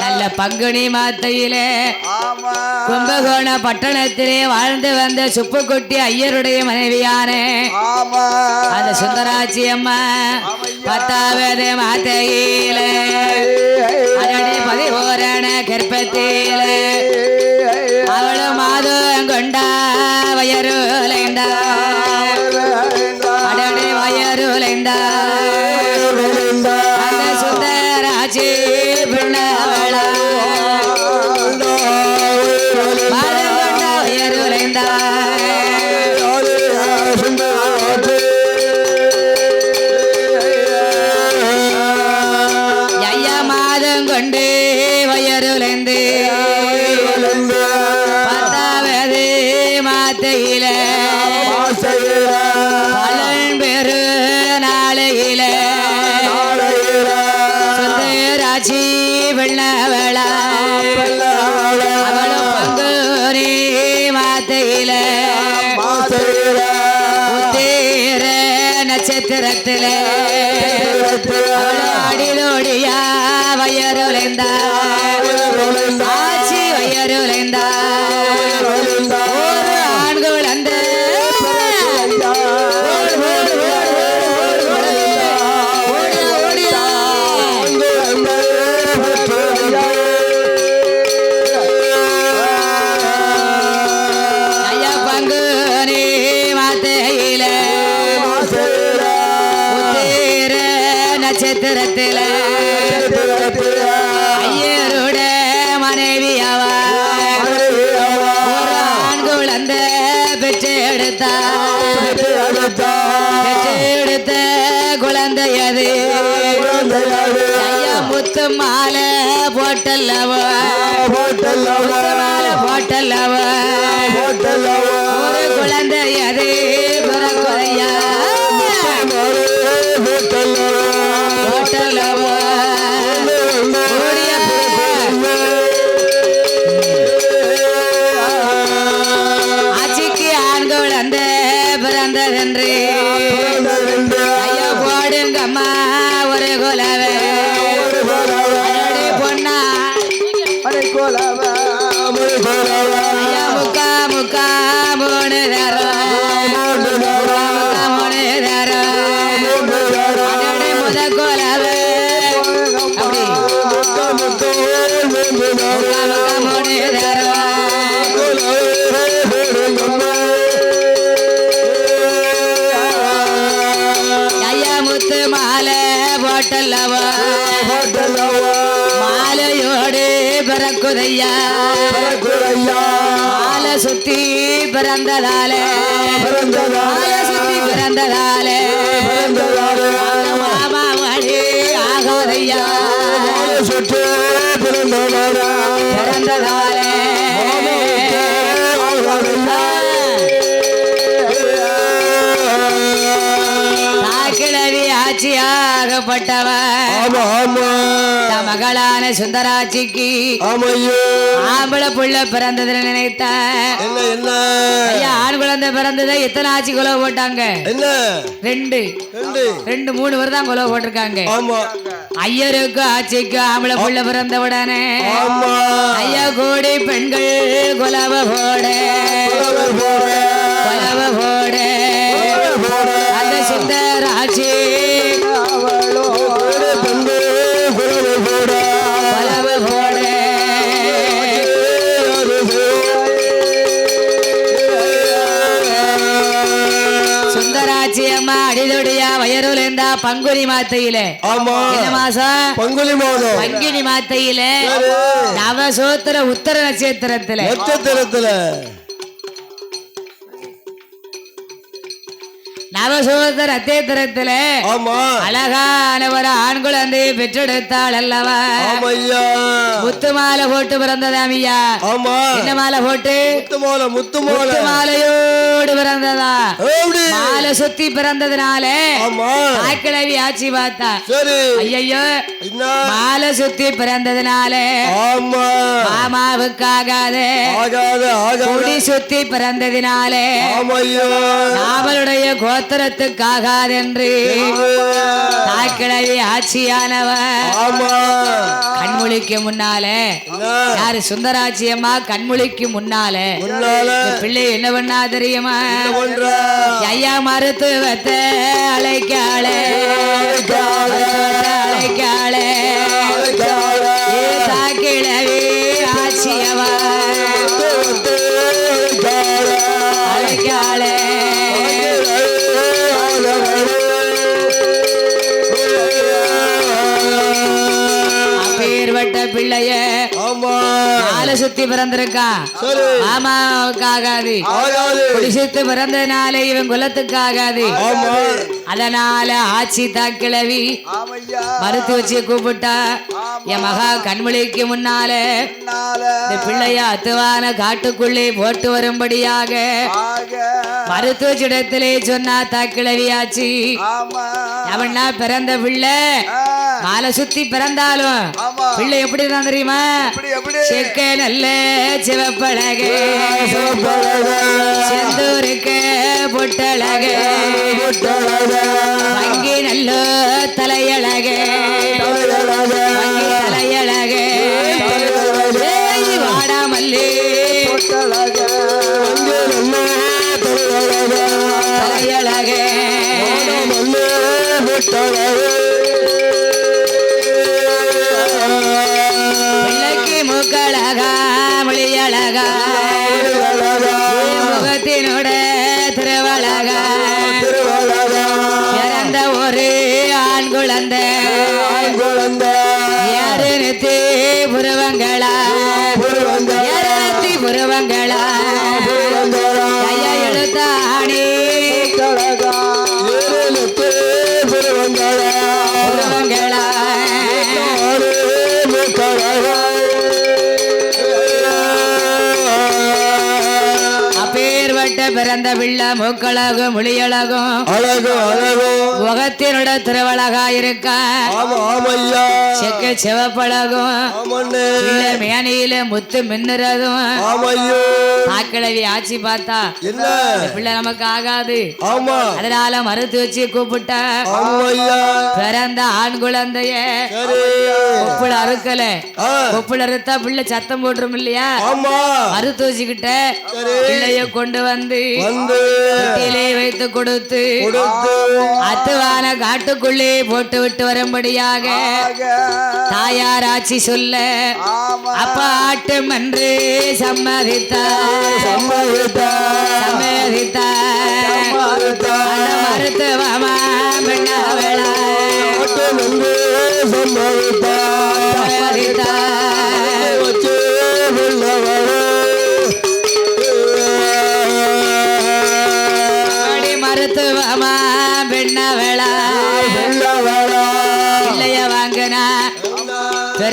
நல்ல பங்குனி மாத்தையிலே கும்பகோண பட்டணத்திலே வாழ்ந்து வந்த சுப்புக்குட்டி ஐயருடைய மனைவியான அந்த சுந்தராட்சி அம்மா 10வது மாத்தையிலே 11 கற்பத்திலே அவளும் மாதம் கொண்டா வயருலைண்டா அடடே வயருலைண்டா அந்த சுந்தராட்சி பின்னவளா மாதம் கொண்டா வயருலைண்டா ஐயா மாதம் கொண்டு வயருலைந்து 10வது மாத்தையில பலன் பெரு நாளையில சுந்தராட்சி வெள்ளவளா அவளும் பங்குனி மாத்தையில உத்தேர நட்சத்திரத்தில அவளும் அடிலோடியா வயருலைந்தா ஆட்சி வயருலைந்தா ஒரு ஆண் குழந்த ஐயா பங்குனி மாத்தையில உத்தேர நட்சத்திரத்தில ஐயருட மனைவி அவ ஒரு ஆண் குழந்த பெற்று எடுத்த குழந்தையது ஐயா முத்து மாலை போட்டல்லவ போட்டல்லவ ஒரு குழந்தையது பிறக்குறையா போட்டல்லவ ஆட்சிக்கு ஆண் குழந்தை பிறந்ததென்று ஐயா போடுங்கம்மா ஒரு குலவே பொண்ணா ஐயா முக்கா முக்கா 3 தரம் 3 தரம் பிறக்குதையா மாலை சுத்தி பிறந்ததாலே மாலை சுத்தி பிறந்ததாலே மாமா மணி ஆகாதையா சுற்று பிறந்ததாலே கிழவி ஆட்சியாகப்பட்டவன் மகளான சுந்தராட்சிக்கு ஆம்பளை புள்ள பிறந்ததுன்னு நினைத்த ஆண் குழந்தை பிறந்ததை எத்தனை ஆட்சி குலவு போட்டாங்க? ரெண்டு ரெண்டு மூணு பேர் தான் குலவு போட்டிருக்காங்க. ஐயருக்கு ஆட்சிக்கு ஆம்பளை புள்ள பிறந்த உடனே ஐயா கோடி பெண்கள் குலவ போட குலவ போட அந்த சுந்தராட்சி அடிதொடியா வயருல இருந்தா பங்குனி மாத்தையில என்ன மாசம்? பங்குனி மாத்தையில நவசோத்திர உத்தர நட்சத்திரத்துல நவசோதர அத்தேத்திரத்துல அழகான ஒரு ஆண் குழந்தையை பெற்றெடுத்தாள் அல்லவா? முத்து மாலை போட்டு பிறந்ததாமியா. என்ன மாலை போட்டு? முத்து மாலையோடு பிறந்ததா. மாலை சுத்தி பிறந்ததுனால தாய்க்கிழவி ஆட்சி பார்த்தா. ஐயோ மாலை சுத்தி பிறந்ததுனால மாமாவுக்காகாத குடி சுத்தி பிறந்ததினாலே அவளுடைய கோத்திரத்துக்காகாதென்று தாய்க்கிழவி ஆட்சியானவன் கண்மொழிக்கு முன்னாலே யாரு? சுந்தராட்சி அம்மா கண்மொழிக்கு முன்னாலே பிள்ளை என்ன பண்ணா தெரியுமா? ஐயா மருத்துவத்தை அழைக்காளே அழைக்காளே தாய்க்கிழவி ஆட்சியவா அழைக்காளே பிள்ளைய மாலை சுத்தி பிறந்திருக்கான். மாமாவுக்காகாது குடிசித்து பிறந்ததுனால இவன் குலத்துக்காகாது. அதனால ஆட்சி தாக்கிழவி மறுத்து வச்சு கூப்பிட்டா என் மகா கண்மொழிக்கு முன்னால இந்த பிள்ளைய அத்துவான காட்டுக்குள்ளே போட்டு வரும்படியாக மருத்துவ இடத்திலே சொன்னா தாக்கிழவி ஆச்சு. அவன்னா பிறந்த பிள்ளை மாலை சுத்தி பிறந்தாலும் பிள்ளை எப்படி தான் தெரியுமா? செக்க நல்ல சிவப்பழக செந்தூருக்க பொட்டழக வங்கி நல்ல தலையழக தலையழக வாடாமல்லி தலையழக பிள்ளைக்கு மூக்களகா மொழியழகா முகத்தினோட திருவழகா இறந்த ஒரு ஆண் குழந்தை யாரு நிறுத்தி புருவங்களா புருவங்களா கையா எழுத்தாணி புருவங்களா அப்பேர்வட்ட பிறந்த பிள்ளை மூக்களகும் மொழியழகும் முகத்தினோட திருவழகா இருக்க செக்க சிவப்பழகும் பிள்ளை மேனியில முத்து மின்னுறதும் தாக்கிழவி ஆட்சி பார்த்தா பிள்ளை நமக்கு ஆகாது. அதனால மறுத்து வச்சு கூப்பிட்ட பிறந்த ஆண் குழந்தைய கொப்புள அறுக்கல. கொப்புள அறுத்தா பிள்ளை சத்தம் போட்டுரும் இல்லையா? மறுத்து வச்சுக்கிட்ட பிள்ளைய கொண்டு வந்து வீட்டிலே வைத்து கொடுத்து அத்துவான காட்டுக்குள்ளே போட்டு விட்டு வரும்படியாக தாயார் ஆட்சி சொல்ல அப்பா ஆட்டும் என்று சம்மதித்தார். மருத்துவமா பெண்ணாவளா சம்மதித்தார்.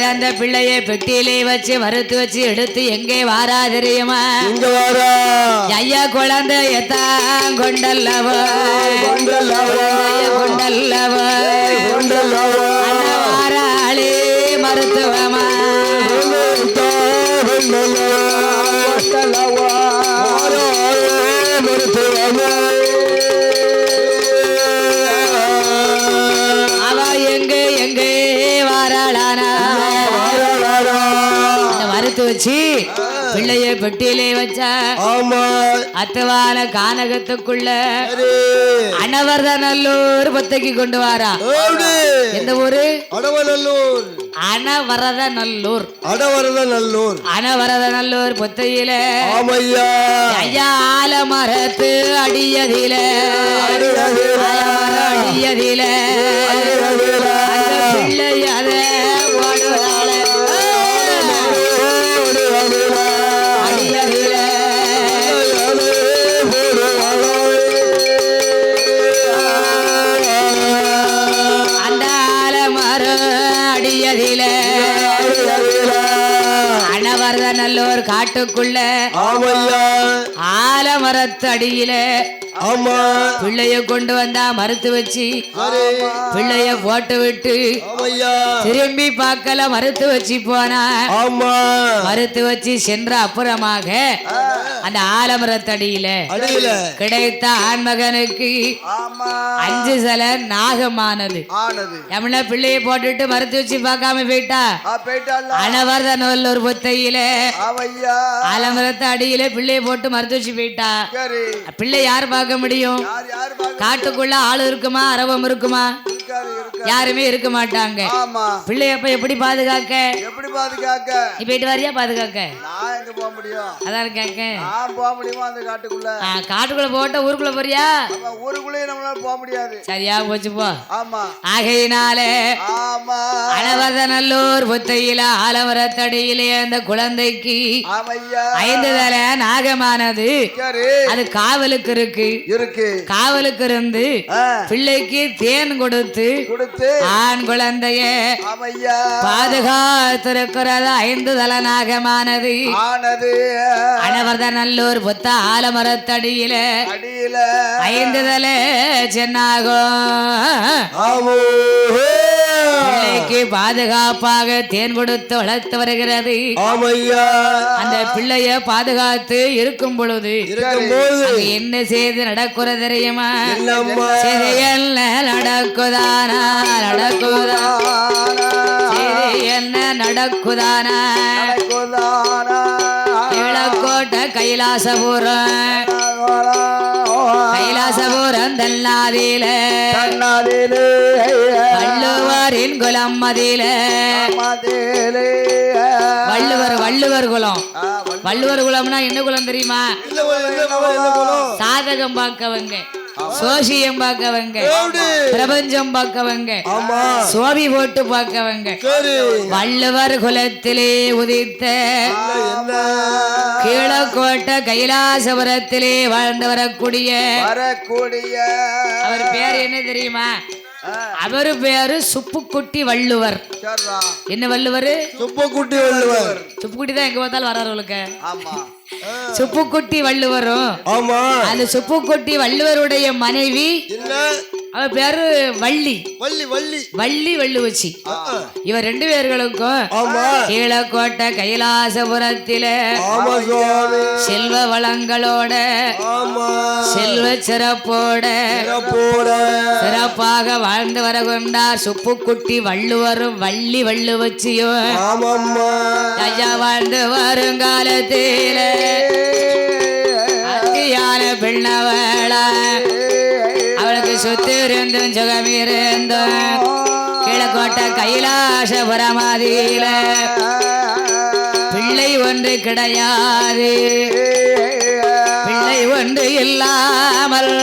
பிறந்த பிள்ளைய பெட்டியிலே வச்சு மறுத்து வச்சு எடுத்து எங்கே வாரா தெரியுமா? ஐயா குழந்தையத்தான் கொண்டல்லவ வாராளே மருத்துவமா அவ எங்கே எங்கே வாராளானா மறுத்து வச்சு பிள்ளைய பெட்டியிலே வச்சா அத்தவான கானகத்துக்குள்ள அனவரதநல்லூர் பொத்தைக்கு கொண்டு வாரா. எந்த ஊரு? அடவநல்லூர். அனவரதநல்லூர். அடவரதநல்லூர். அனவரதநல்லூர் பொத்தையில ஐயா ஆலமரத்து அடியதில அடியதில அந்த பிள்ளை அத ஓடுறாள அடியதில அந்த ஆலமரம் அடியதில அனவரதநல்லூர் காட்டுக்குள்ள ஆலமரத்து அடியில பிள்ளைய கொண்டு வந்தா மறுத்து வச்சு பிள்ளைய போட்டு விட்டு திரும்பி பார்க்கல மறுத்து வச்சு போனா மறுத்து வச்சு சென்ற அப்புறமாக அந்த ஆலமரத்தடியில கிடைத்த ஆண்மகனுக்கு 5 சல நாகமானது. எம்னா பிள்ளைய போட்டுட்டு மறுத்து வச்சு பார்க்காம போயிட்டா அனவரதநல்லூர் பொத்தையில ஆலமரத்து அடியில பிள்ளைய போட்டு மறுத்து வச்சு போயிட்டா. பிள்ளை யார் பார்க்க முடியும்? காட்டுக்குள்ள ஆளு இருக்குமா? அரவம் இருக்குமா? யாருமே இருக்க மாட்டாங்க. பிள்ளைய அப்ப எப்படி பாதுகாக்க? எப்படி பாதுகாக்க? நீ போயிட்டு வரியா பாதுகாக்க? நான் எங்க போக முடியும்? அதான் கேக்க. நான் போக முடியுமா அந்த காட்டுக்குள்ள? காட்டுக்குள்ள போட்ட ஊருக்குள்ள போறியா? ஊருக்குள்ளே நம்மளால போக முடியாது. சரியா போச்சு போ. ஆமா. ஆகையினாலே அனவரதநல்லூர் பொத்தையில ஆலமரத்தடியிலே அந்த குழந்தைக்கு 5 தல நாகமானது. அது காவலுக்கு இருக்கு. காவலுக்கு இருந்து பிள்ளைக்கு தேன் கொடுத்து ஆண் குழந்தைய பாதுகாத்திருக்கிறது 5 தல நாகமானது. அனவரதநல்லூர் பொத்த ஆலமரத்தடியில 5 தல சென்னாகும் பிள்ளைக்கு பாதுகாப்பாக தேன் கொடுத்து வளர்த்து வருகிறது. அந்த பிள்ளைய பாதுகாத்து இருக்கும் பொழுது என்ன செய்து நடக்குறது தெரியுமா? என்ன நடக்குதானா நடக்குதா என்ன நடக்குதானா இளக்கோட்டை கைலாசபுரம் கைலாசபுரம் தன்னாதில வள்ளுவரின் குலம் மதியில வள்ளுவர் குலம். வள்ளுவர் குலம்னா என்ன குலம் தெரியுமா? சாதகம் பார்க்கவங்க, சோசியம் பார்க்கவங்க, பிரபஞ்சம் பார்க்கவங்க, சோபி போட்டு பார்க்கவங்க. வள்ளுவர் குலத்திலே உதித்த கீழக்கோட்டை கைலாசபுரத்திலே வாழ்ந்து வரக்கூடிய அவர் பேர் என்ன தெரியுமா? அவரு பேரு சுப்புக்குட்டி வள்ளுவர். என்ன வள்ளுவர்? சுப்புக்குட்டி வள்ளுவர். சுப்புக்குட்டி தான் எங்க பார்த்தாலும் வர்றவர்களுக்கு. சுப்புக்குட்டி வள்ளுவரும் அந்த சுப்புக்குட்டி வள்ளுவருடைய மனைவி அவ பேரு வள்ளி. வள்ளி வள்ளுவச்சி. இவர் 2 பேர்களுக்கும் கீழக்கோட்டை கைலாசபுரத்தில செல்வ வளங்களோட செல்வ சிறப்போட சிறப்பாக வாழ்ந்து வர கொண்டார் சுப்புக்குட்டி வள்ளுவரும் வள்ளி வள்ளுவச்சியும் ஐயா வாழ்ந்து வருங்காலத்தில அத்தியான பிள்ளவள அவளுக்கு சுத்தி இருந்தும் சுகம் இருந்தும் கிழக்கோட்டை கைலாசபுரமாதியில பிள்ளை ஒன்று கிடையாது. பிள்ளை ஒன்று இல்லாமல்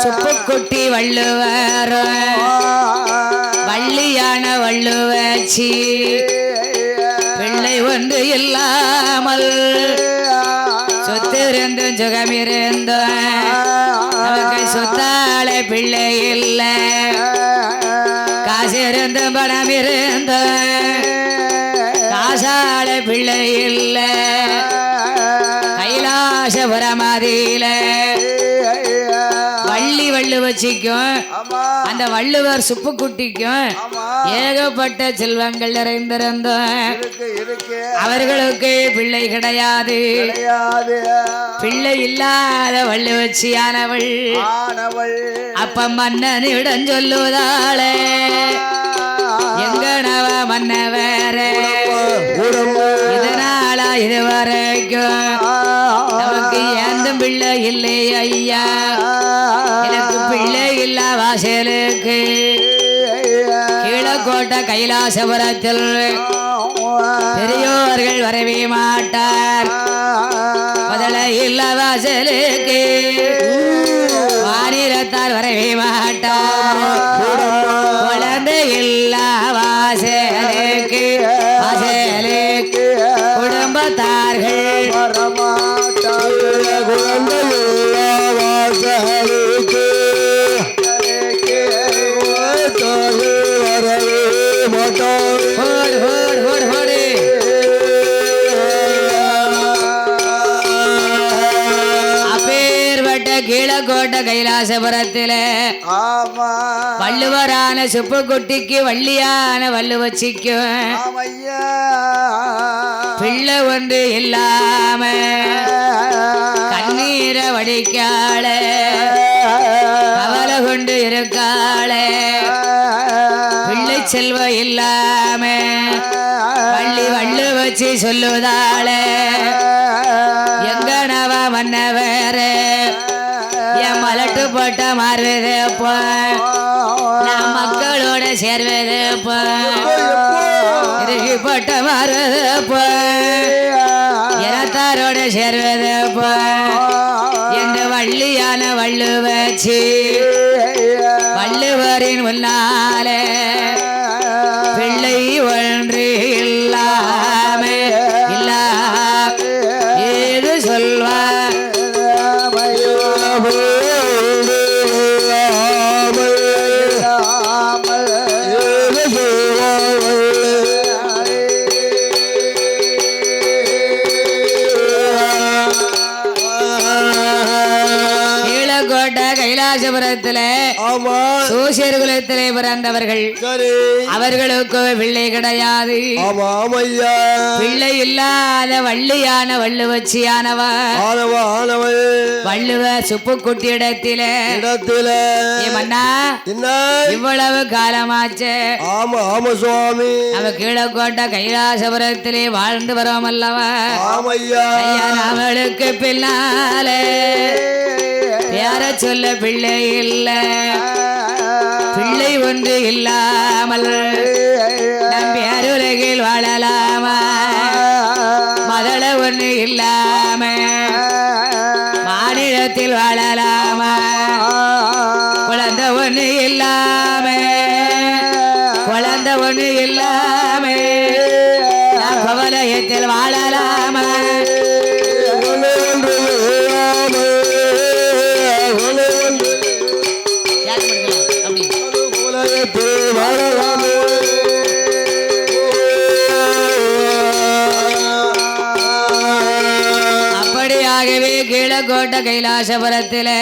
சுப்புக்குட்டி வள்ளுவர் வள்ளியான வள்ளுவச்சி பிள்ளை ஒன்று இல்லாமல் சொத்து இருந்தும் சுகம் இருந்தும் நமக்கு சொத்தால பிள்ளை இல்லை, காசு இருந்து பணம் இருந்த காசால பிள்ளை இல்ல கைலாசபுரமதியில வள்ளி வள்ளு வச்சிக்கும் அந்த வள்ளுவர் சுப்புக்குட்டிக்கும் ஏகப்பட்ட செல்வங்கள் நிறைந்திருந்தோம். அவர்களுக்கு பிள்ளை கிடையாது. பிள்ளை இல்லாத வள்ளு வச்சியானவள் அப்ப மன்னனிடம் சொல்லுவதாளே எங்கனவ மன்ன வேற இதனால இதுவரைக்கும் நமக்கு ஏந்தும் பிள்ளை இல்லையே ஐயா. எனக்கு பிள்ளை இல்ல வாசலுக்கு கீழக்கோட்டை கைலாசபுரத்தில் பெரியோர்கள் வரவே மாட்டார். முதல இல்ல வாசலுக்கு வானிரத்தார் வரவே மாட்டார். குழந்தை இல்ல வாசலுக்கு வாசலுக்கு குடும்பத்தார்கள் கீழக்கோட்டை கைலாசபுரத்தில வள்ளுவரான சுப்புக்குட்டிக்கு வள்ளியான வள்ளு வச்சிக்கும் பிள்ளை ஒன்று இல்லாம கண்ணீர வடிக்காள கவலை கொண்டு இருக்காள பிள்ளை செல்வ இல்லாம வள்ளி வள்ளு வச்சு சொல்லுதாள எங்கனவ மன்ன வேற என் மலட்டு போட்ட மாறுவது அப்போ நான் மக்களோட சேர்வது அப்போ இறுகி போட்ட மாறுவது அப்போ இனத்தாரோட சேர்வது அப்போ என்று வள்ளியான வள்ளு வச்சு வள்ளுவரின் முன்னாலே பிள்ளை ஒன்று இல்லாம இல்ல ஏது சொல்வார் கைலாசபுரத்திலே சூசியர் குலத்திலே பிறந்தவர்கள் அவர்களுக்கு பிள்ளை கிடையாது. பிள்ளை இல்லாத வள்ளியான வள்ளு வச்சியானவ வள்ளுவ சுப்புக்குட்டி இடத்திலே மன்னா இவ்வளவு காலமாச்சு. அவ கீழக்கோட்டை கைலாசபுரத்திலே வாழ்ந்து வரோம் அல்லவா. அவளுக்கு பின்னாலே யார சொல்ல பிள்ளை இல்ல பிள்ளை ஒன்று இல்லாமல் நம்பி அருலகில் வாழலாமா. மதள ஒன்று இல்லாம மாநிலத்தில் வாழலாமா. குழந்தை ஒன்று இல்லாம குழந்தை ஒன்று இல்லாம கவலையத்தில் வாழலாமா. அப்படியாகவே கீழக்கோட்டை கைலாசபுரத்திலே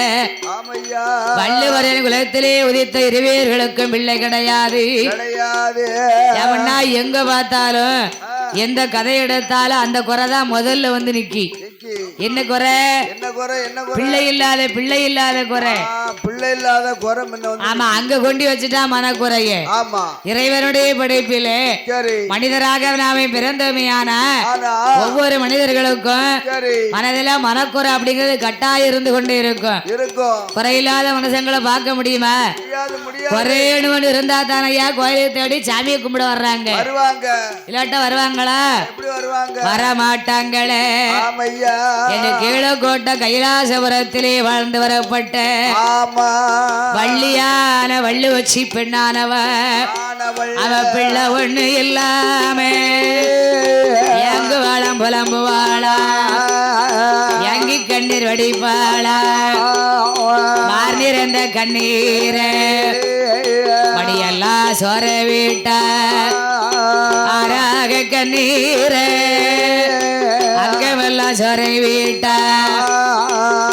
வள்ளுவரின் குலத்திலே உதித்த இருவேர்களுக்கும் பிள்ளை கிடையாது. எங்க பார்த்தாலும் எந்த கதை எடுத்தாலும் அந்த குறைதான் முதல்ல வந்து நிக்கி. என்ன குறை? பிள்ளை இல்லாத குறை. பிள்ளை இல்லாத குறை. ஆமா, அங்க கொண்டு வச்சுட்டா மனக்குறைய. இறைவனுடைய படைப்பிலே மனிதராக நாமே பிறந்தமையான ஒவ்வொரு மனிதர்களுக்கும் மனதில மனக்குறை அப்படிங்கிறது கட்டாயம் இருந்து கொண்டே இருக்கும். குறையில்லாத மனுஷங்களை பார்க்க முடியுமா? குறையணும்னு இருந்தா தானையா கோயிலை தேடி சாமியை கும்பிட வர்றாங்க. இல்லாட்டா வருவாங்களா? வர மாட்டாங்களே. என்று கீழக்கோட்டை கைலாசபுரத்திலே வாழ்ந்து வரப்பட்ட வள்ளியான வள்ளு வச்சி பெண்ணானவ அவ பிள்ளை ஒண்ணு இல்லாம எங்கு வாழம் புலம்புவாளா, எங்கி கண்ணீர் வடிப்பாளா. மார்நிறந்த கண்ணீர வடியல் பக்கமெல்லாம் சோர வீட்ட ஆறாக கண்ணீரே அங்கமெல்லாம் சோர வீட்ட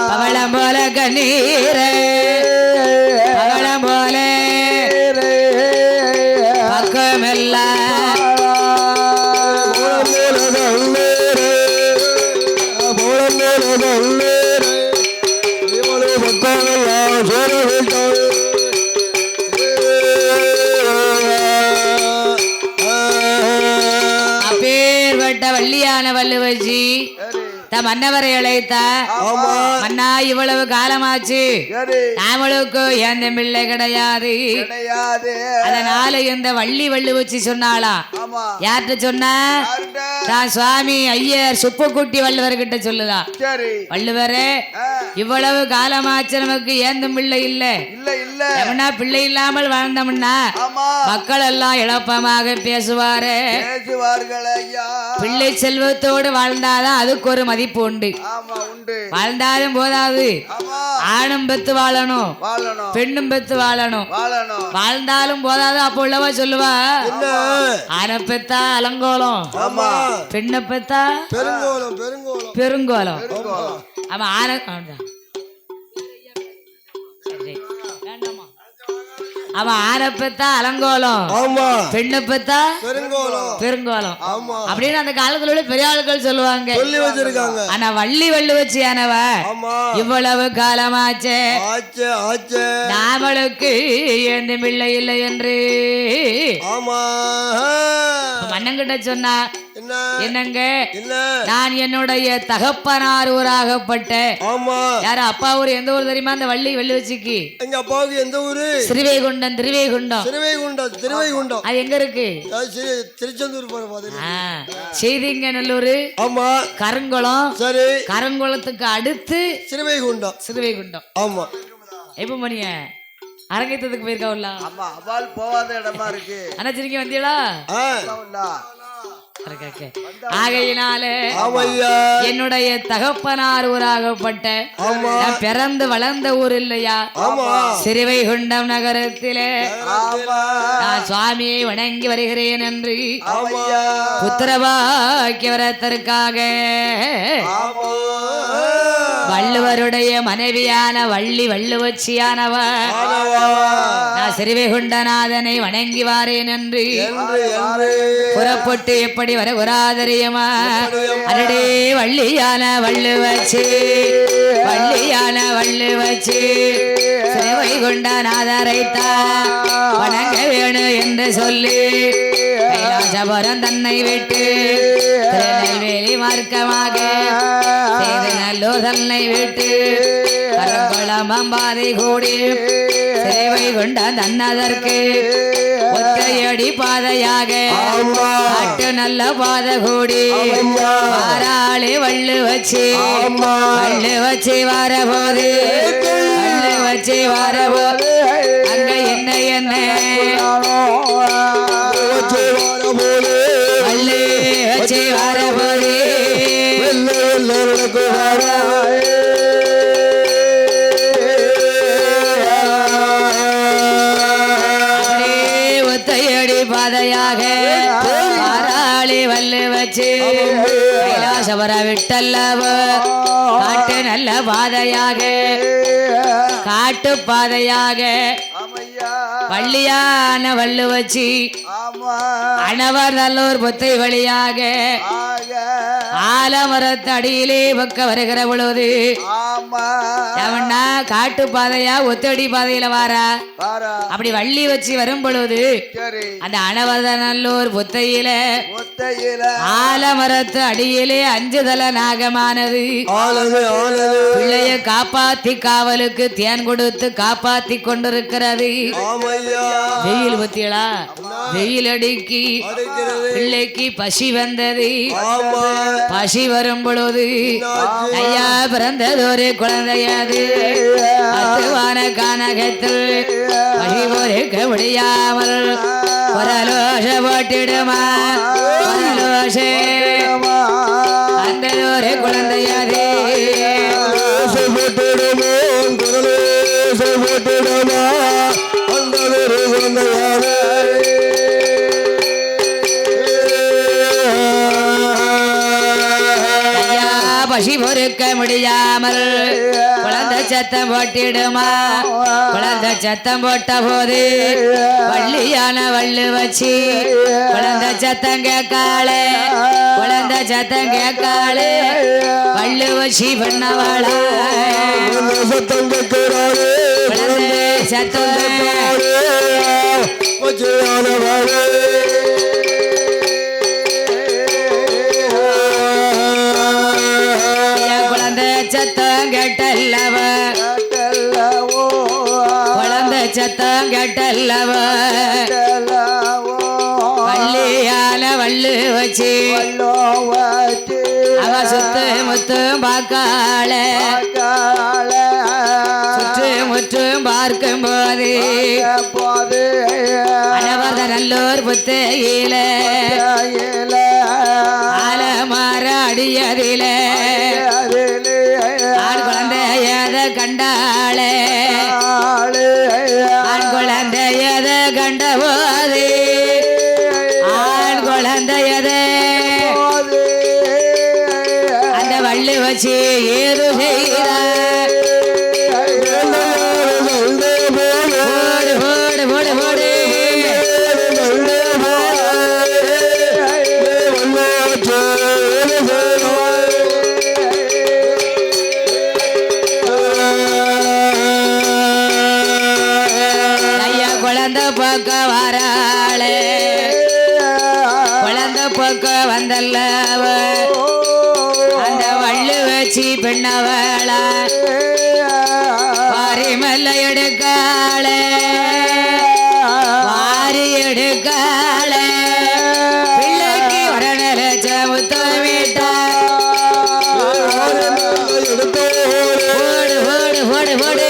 பவளம் போல கண்ணீரே பவளம் போல பக்கமெல்லாம் வள்ளியான வள்ளுவச்சி மன்னவரை அழைத்தா மன்னா இவ்வளவு காலமாச்சு நாமளுக்கு எந்த பிள்ளை கிடையாது அதனால இந்த வள்ளி வள்ளுவச்சி சொன்னாலாம் யார்கிட்ட சொன்ன தான் சுவாமி ஐயர் சுப்புக்குட்டி வள்ளுவர்கிட்ட சொல்லுதா வள்ளுவரே இவ்வளவு காலமாச்சு நமக்கு ஏந்தும் பிள்ளை இல்ல பிள்ளை இல்லாமல் வாழ்ந்தோம்னா மக்கள் எல்லாம் இழப்பமாக பேசுவாரு பிள்ளை செல்வத்தோடு வாழ்ந்தாதான் அதுக்கு ஒரு மதிப்பு உண்டு வாழ்ந்தாலும் போதாது ஆணும் பெத்து வாழணும் பெண்ணும் பெத்து வாழணும் வாழ்ந்தாலும் போதாது அப்ப உள்ளவா சொல்லுவா ஆனை பெத்தா அலங்கோலம் பெண்ணை பெத்தா பெருங்கோலம் அவன் ஆனை அவன் ஆனை பெத்தா அலங்கோலம் பெண்ணை பெத்தா பெருங்கோலம் அப்படின்னு அந்த காலத்துல உள்ள பெரிய ஆளுகள் சொல்லுவாங்க ஆனா வள்ளி வள்ளுவச்சி ஆனவ இவ்வளவு காலமாச்சே நாமளுக்கு எந்த பிள்ளை இல்லை என்று மன்னங்கிட்ட சொன்னா என்னங்க நான் என்னுடைய தகப்பனார் ஊராகப்பட்ட யாரு அப்பா ஊர் எந்த ஊர் தெரியுமா அந்த வள்ளி வள்ளுவச்சிக்கு எங்க அப்பாவுக்கு எந்த ஊரு ஸ்ரீவைகுண்டம் திருவைகுண்டம் அது எங்க இருக்கு திருச்செந்தூர் செய்திங்க நல்லூர் ஆமா கருங்குளம் சரி கருங்குளத்துக்கு அடுத்து ஸ்ரீவைகுண்டம் ஆமா எப்ப மணிய அரங்கேற்றத்துக்கு போயிருக்காவுல்ல போவாத இடமா இருக்கு அண்ணாச்சிரிங்க வந்தீங்களா ஆகையினாலே என்னுடைய தகப்பனார் ஊராகப்பட்ட பிறந்து வளர்ந்த ஊர் இல்லையா சிறுவைகுண்டம் நகரத்திலே நான் சுவாமியை வணங்கி வருகிறேன் என்று புத்திரபாக்கிய வரத்திற்காக வள்ளுவருடைய மனைவியான வள்ளி வள்ளுவச்சியானவ நான் சிறுவைகுண்டநாதனை வணங்கி வாரேன் என்று புறப்பட்டு எப்படி வர உராதரியமா அடடே வள்ளியான வள்ளுவச்சி சிறுவைகுண்டநாதரைத்தா வணங்க வேணும் என்று சொல்லி கைலாசபுரம் தன்னை விட்டு திருநெல்வேலி மார்க்கமாக நல்லூர் தன்னை விட்டு கரங்குளம் பாதை கூடி சிறுவைகுண்ட தன்னதற்கு ஒற்றையடி பாதையாக காட்டு நல்ல பாதை கூடி வாராளி வள்ளுவச்சி வரபோது அங்க என்ன வள்ளுவச்சி வரபோது ஒத்தையடி பாதையாக வாராளி வள்ளுவச்சி கைலாசபுர விட்டல்லவ காட்டு நல்ல பாதையாக காட்டு பாதையாக வள்ளியான வள்ளுவச்சி அணவர் நல்லூர் பொத்தை வழியாக ஆலமரத்து அடியிலே பக்க வருகிற பொழுது அவனா காட்டு பாதையா ஒத்தடி பாதையில வாரா அப்படி வள்ளி வச்சு வரும் பொழுது அந்த அணவர் நல்லூர் பொத்தையில ஆலமரத்து அடியிலே 5 தல நாகமானது பிள்ளைய காப்பாத்தி காவலுக்கு தேன் கொடுத்து காப்பாத்தி கொண்டிருக்கிறது. வெயில் பத்தியலா வெயில் அடிக்கி பிள்ளைக்கு பசி வந்தது. பசி வரும் பொழுது ஐயா பிறந்ததொரு குழந்தையாது அத்துவான கானகத்தில் பசி பொறுக்க முடியாமல் பரலோஷ போட்டிடுமா பரலோஷ அந்த ஒரு குழந்தையாது போட்டிடுமா அந்த ஒரு குழந்தையாது பசி பொறுக்க முடியாமல் குழந்தை சத்தம் போட்டிடுமா குழந்தை சத்தம் போட்ட போது வள்ளியான வள்ளு வச்சு குழந்தை சத்தம் கேட்காளே குழந்தை சத்தம் கேட்காளே வள்ளு வச்சு பண்ணவாளா சத்தம் கேட்கிறாளே குழந்தை சத்தம் குழந்தை சத்தம் கேட்டல்லவ குழந்தை சத்தம் கேட்டல்லவ வள்ளியான வள்ளு வச்சு அவ சுத்து முத்தும் பார்க்காள சுற்று முற்றும் பார்க்கும் போது அனவர்த நல்லூர் புத்தையில ஆலமர அடியதில ஆண் குழந்தையத கண்டாளே ஆண் குழந்தையத கண்ட போது ஆண் குழந்தையத அந்த வள்ளி வச்சு ஏது செய்த பக்க வராளே குழந்தை பக்க வந்தல்லவ அந்த வள்ளு வச்சு பெண்ணவளா வாரி மல்ல எடுக்காளே வாரி எடுக்காளே பிள்ளைக்கு உடனே முத்தமிட்டா போடு போடு போடு போடு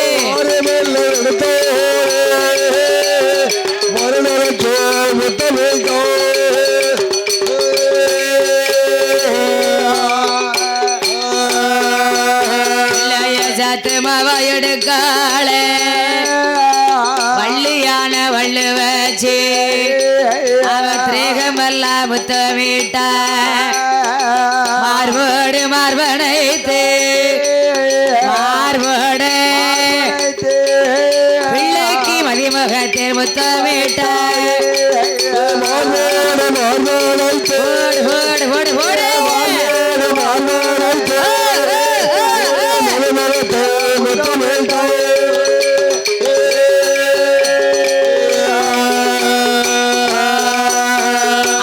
எடுக்காளே வள்ளியான வள்ளு வச்சு அவ திரேகமெல்லாம் முத்தமிட்டா மார்போடு மார்பனைத்து மார்போடு பிள்ளைக்கு மதிமுகத்தில் முத்தமிட்டா போடு போடு போடு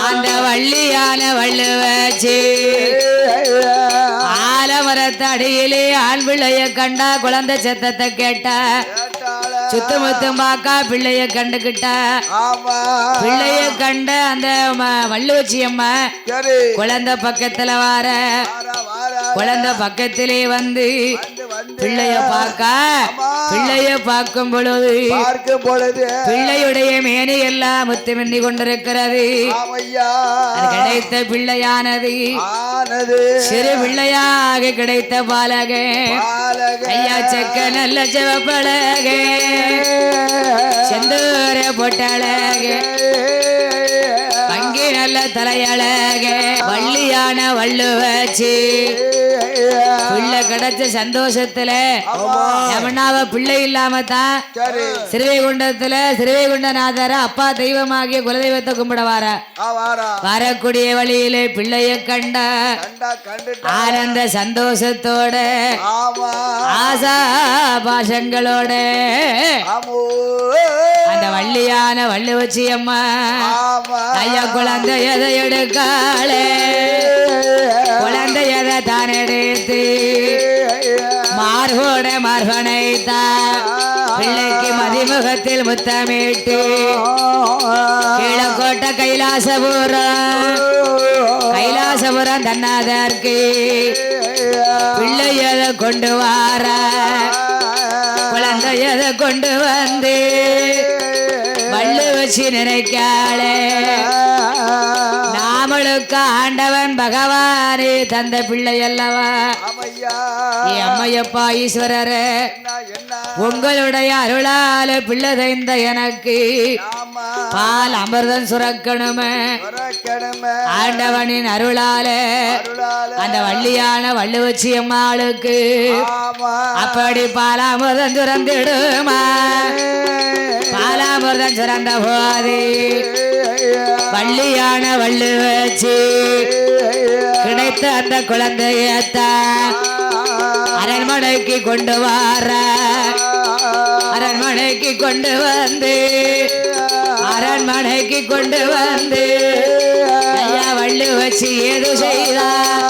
அந்த வள்ளியான வள்ளு வச்சு ஆலமரத்தடியிலே ஆண் பிள்ளைய கண்டா குழந்தை சத்தத்தை கேட்டா சுத்தமுத்தம் பாக்கா பிள்ளைய கண்டுகிட்டா பிள்ளைய கண்ட அந்த வள்ளு வச்சி அம்மா குழந்தை பக்கத்துல வார குழந்தை பக்கத்திலே வந்து பிள்ளைய பார்க்கும் பொழுது பிள்ளையுடைய மேனி எல்லாம் முத்துமின்னி கொண்டிருக்கிறது அது கிடைத்த பிள்ளையானது சிறு பிள்ளையாக கிடைத்த பாலக ஐயா செக்க நல்ல சிவப்பழக செந்தூர பொட்டழக பங்கி நல்ல தலையழக வள்ளியான வள்ளு வச்சு பிள்ளை கிடைச்ச சந்தோஷத்துல யமுனாவ பிள்ளை இல்லாம தான் சிறுவைகுண்டத்துல சிறுவைகுண்டநாதர அப்பா தெய்வமாகிய குலதெய்வத்தை கும்பிட வரக்கூடிய வழியிலே பிள்ளைய கண்ட ஆனந்த சந்தோஷத்தோட ஆசா பாசங்களோட அந்த வள்ளியான வள்ளு வச்சி அம்மா ஐயா குழந்தை எதை எடுக்காளே குழந்தை எதை தான் எடுத்து மார்போட மார்பனைத்தா பிள்ளைக்கு மதிமுகத்தில் முத்தமிட்டு கீழக்கோட்டை கைலாசபுரம் தன்னாதற்கு பிள்ளையதை கொண்டு வார குழந்தையதை கொண்டு வந்து வள்ளு வச்சு நினைக்காளே நாம உங்களுக்கு ஆண்டவன் பகவானே தந்த பிள்ளை அல்லவா அம்மையப்பா ஈஸ்வரரே உங்களுடைய அருளால பிள்ளை தைந்த எனக்கு பால் அமிர்தம் சுரக்கணுமே ஆண்டவனின் அருளால அந்த வள்ளியான வள்ளுவச்சி அம்மாளுக்கு அப்படி பாலாமிர்தம் சுரந்திடுமா பாலாமிர்தம் சுரந்த போது வள்ளியான வள்ளுவச்சி கிடைத்த அந்த குழந்தையத்தான் அரண்மனைக்கு கொண்டு வர அரண்மனைக்கு கொண்டு வந்து அரண்மனைக்கு கொண்டு வந்து ஐயா வள்ளு வச்சு ஏது செய்தார்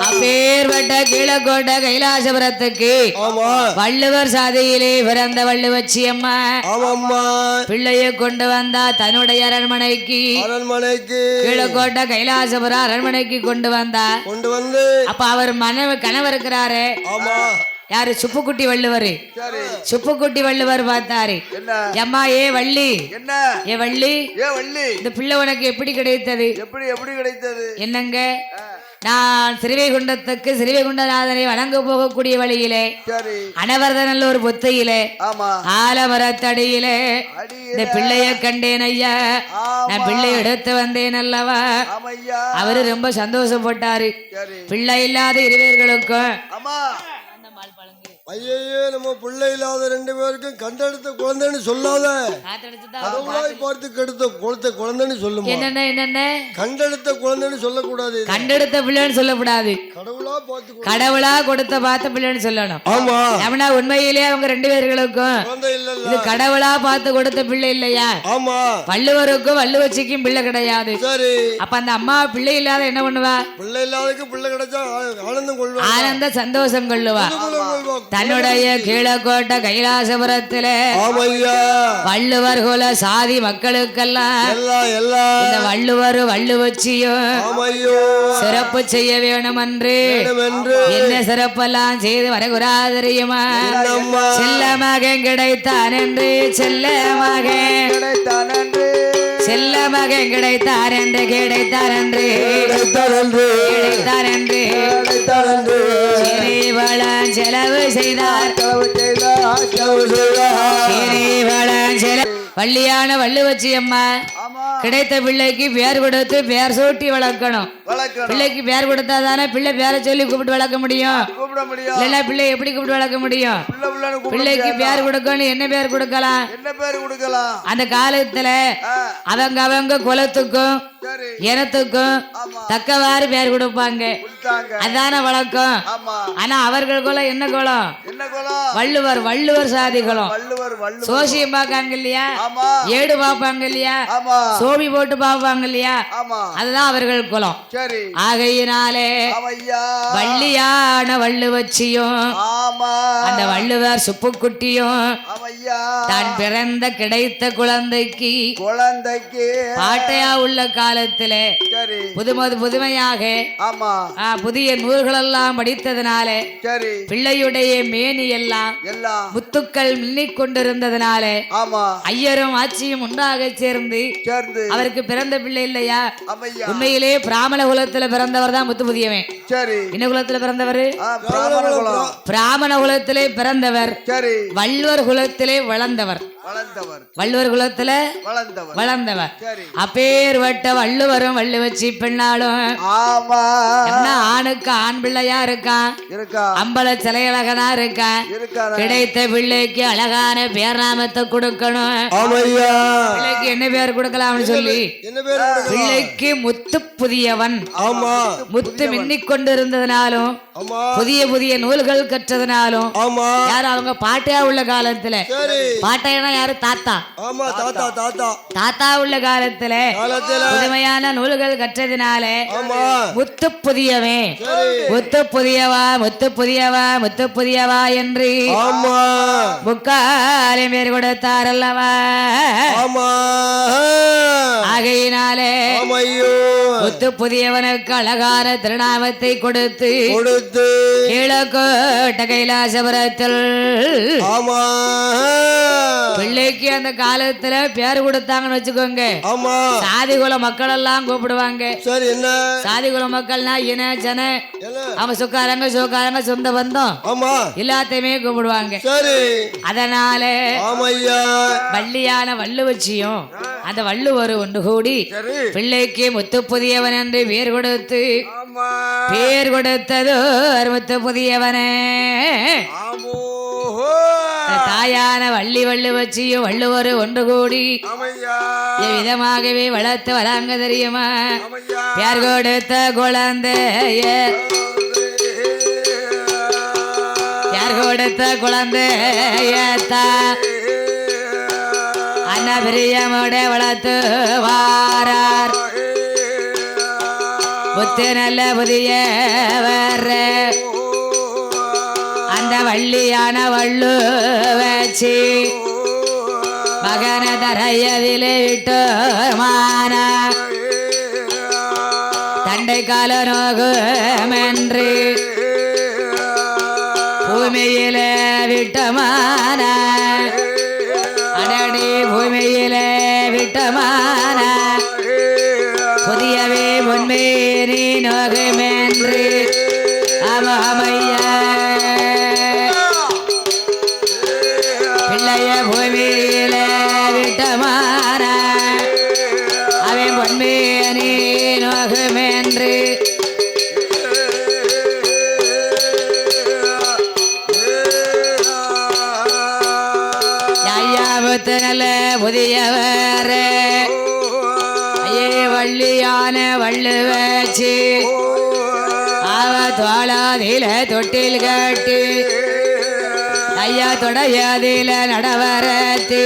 அப்பேற்பட்ட கீழக்கோட்ட கைலாசபுரத்துக்கு வள்ளுவர் சாதியிலே பிறந்த வள்ளுவச்சி அம்மா பிள்ளைய கொண்டு வந்தா தன்னுடைய அரண்மனைக்கு கீழக்கோட்ட கைலாசபுரம் அரண்மனைக்கு கொண்டு வந்தா அப்ப அவர் கனவு இருக்கிறாரு யாரு சுப்புக்குட்டி வள்ளுவர் சுப்புக்குட்டி வள்ளுவர் பார்த்தாரு அம்மா ஏ வள்ளி ஏ வள்ளி இந்த பிள்ளை உனக்கு எப்படி கிடைத்தது என்னங்க நான் சிறுவைகுண்டத்துக்கு சிறுவைகுண்டநாதனை வணங்க போகக்கூடிய வழியிலே அனவர்தனல்லூர் புத்தையிலே ஆலமரத்தடியிலே இந்த பிள்ளைய கண்டேன் ஐயா நான் பிள்ளை எடுத்து வந்தேன் அல்லவா அவரு ரொம்ப சந்தோஷப்பட்டாரு பிள்ளை இல்லாத இருவர்களுக்கும் ஐயே நம்ம பிள்ளை இல்லாத 2 பேருக்கும் கண்டெடுத்த குழந்தைன்னு சொல்லாத கடவுளாய் பார்த்து கெடுத்த குழந்தைன்னு சொல்லுமா என்னென்ன கண்டெடுத்த குழந்தைன்னு சொல்லக்கூடாது கண்டெடுத்த பிள்ளைன்னு சொல்லக்கூடாது கடவுளா கொடுத்த பார்த்த பிள்ளைன்னு சொல்லணும் ஆமா அப்படின்னா உண்மையிலேயே அவங்க 2 பேர்களுக்கும் குழந்தை இல்ல இது கடவுளா பார்த்து கொடுத்த பிள்ளை இல்லையா ஆமா வள்ளுவருக்கும் வள்ளுவச்சிக்கும் பிள்ளை கிடையாது சரி அப்ப அந்த அம்மா பிள்ளை இல்லாத என்ன பண்ணுவா பிள்ளை இல்லாதக்கு பிள்ளை கிடைச்சா ஆனந்தம் கொள்வா ஆனந்த சந்தோஷம் கொள்ளுவா தன்னுடைய கீழக்கோட்ட கைலாசபுரத்திலே வள்ளுவர் குல சாதி மக்களுக்கெல்லாம் இந்த வள்ளுவர் வள்ளுவச்சியும் சிறப்பு செய்ய வேணும் என்று என்ன சிறப்பெல்லாம் செய்து வரகுராதரியுமா செல்ல மகன் கிடைத்தான் என்று செல்ல மகன் செல்ல மகன் கிடைத்தார் என்று கிடைத்தார் என்று கிடைத்தார் என்று சிறிவளன் செலவு செய்தார் சிறிவளன் செலவு வள்ளியான வள்ளுவச்சி அம்மா கிடைத்த பிள்ளைக்கு பேர் கொடுத்து பேர் சூட்டி வளர்க்கணும் பிள்ளைக்கு பேர் கொடுத்தா தானே பிள்ளை பேரை சொல்லி கூப்பிட்டு வளர்க்க முடியும் இல்லைன்னா பிள்ளை எப்படி கூப்பிட்டு வளர்க்க முடியும் பிள்ளைக்கு பேர் கொடுக்கணும் என்ன பேர் கொடுக்கலாம் அந்த காலத்துல அவங்க குலத்துக்கும் இனத்துக்கும் தக்கவாறு பேர் கொடுப்பாங்க அதான வழக்கம் ஆனா அவர்கள் குலம் என்ன குலம் வள்ளுவர் வள்ளுவர் சாதி குலம் சோசியம் பார்க்காங்க இல்லையா ஏடு பார்ப்பாங்க இல்லையா சோபி போட்டு பார்ப்பாங்க இல்லையா அதுதான் அவர்கள் குலம் ஆகையினாலே வள்ளியான வள்ளுவச்சியும் அந்த வள்ளுவர் சுப்புக்குட்டியும் தான் பிறந்த கிடைத்த குழந்தைக்கு பாட்டையா உள்ள காலத்திலே புதுமையாக புதிய நூல்கள் எல்லாம் படித்ததுனாலே பிள்ளையுடைய மேனி எல்லாம் முத்துக்கள் மின்னிக் கொண்டிருந்ததுனாலே ஐயரும் ஆட்சியும் உண்டாக சேர்ந்து அவருக்கு பிறந்த பிள்ளை இல்லையா உண்மையிலே பிராமண குலத்துல பிறந்தவர் தான் முத்து புதியவன் என்ன குலத்துல பிறந்தவர் பிராமண குலத்திலே பிறந்தவர் வள்ளுவர் குலத்திலே வளர்ந்தவர் வள்ளுவர் குலத்துல வளர்ந்தவர் அப்பேர்வட்ட வள்ளுவரும் வள்ளுவச்சி பெண்ணாலும் ஆணுக்கு ஆண் பிள்ளையா இருக்கான் அம்பல சிலையழகனா இருக்கான் கிடைத்த பிள்ளைக்கு அழகான பேர்நாமத்தை கொடுக்கணும் பிள்ளைக்கு என்ன பேர் கொடுக்கலாம்னு சொல்லி பிள்ளைக்கு முத்து புதியவன் முத்து மின்னிக் கொண்டிருந்ததுனாலும் ஆமா புதிய புதிய நூல்கள் கற்றதுனாலும் ஆமா யாரு அவங்க பாட்டியா உள்ள காலத்துல சரி பாட்டையனா யாரு தாத்தா ஆமா தாத்தா தாத்தா தாத்தா உள்ள காலத்துல புதுமையான நூல்கள் கற்றதினாலே ஆமா முத்து புதியவன் முத்து புதியவா முத்து புதியவா முத்து புதியவா என்று ஆமா முக்காலே பேர் கொடுத்தார் அல்லவா ஆமா ஆகையினாலே ஆமையோ முத்து புதியவனுக்கு அழகான திருநாமத்தை கொடுத்து கொடுத்து கீழக்கோட்ட கைலாசபுரத்தில் ஆமா பிள்ளைக்கு அந்த காலத்துல பேர் கொடுத்தாங்கன்னு வச்சுக்கோங்க ஆமா சாதி குல மக்கள் எல்லாம் கூப்பிடுவாங்க சரி என்ன சாதி குல மக்கள்னா இன ஜன என்ன அவங்க சுக்காரங்க சோக்காரங்க சொந்த பந்தம் ஆமா எல்லாத்தையுமே கூப்பிடுவாங்க சரி அதனால ஆமையா வள்ளியான வள்ளு வச்சியும் அந்த வள்ளுவர் ஒன்று கூடி பிள்ளைக்கு முத்து புதியவன் என்று பேர் கொடுத்து பேர் கொடுத்ததோ முத்து புதியவனே தாயான வள்ளி வள்ளு வச்சியும் வள்ளுவர் ஒன்று கூடி விதமாகவே வளர்த்து வராங்க தெரியுமா பேர் கொடுத்த குழந்தைய பேர் கொடுத்த குழந்தையத்தா அன்னபிரியமோட வளர்த்து வாரார் புத்து நல்ல புதியவர் அந்த வள்ளியான வள்ளு வச்சு மகன தரையதில் விட்டு மான தண்டை கால நோகுமென்று பூமியில விட்டமான அடடி பூமியில விட்டமான புதியவே பொன்மேனி நோகுமென்று அமமையா பிள்ளைய பூமியில விட்டமான அவன் பொன்மேனி நோகுமென்று நல்ல புதியவர் ஐயே வள்ளியான வள்ளு வச்சு அவ தோளாதில தொட்டில் கட்டி ஐயா தொடையாதில நடவரத்தி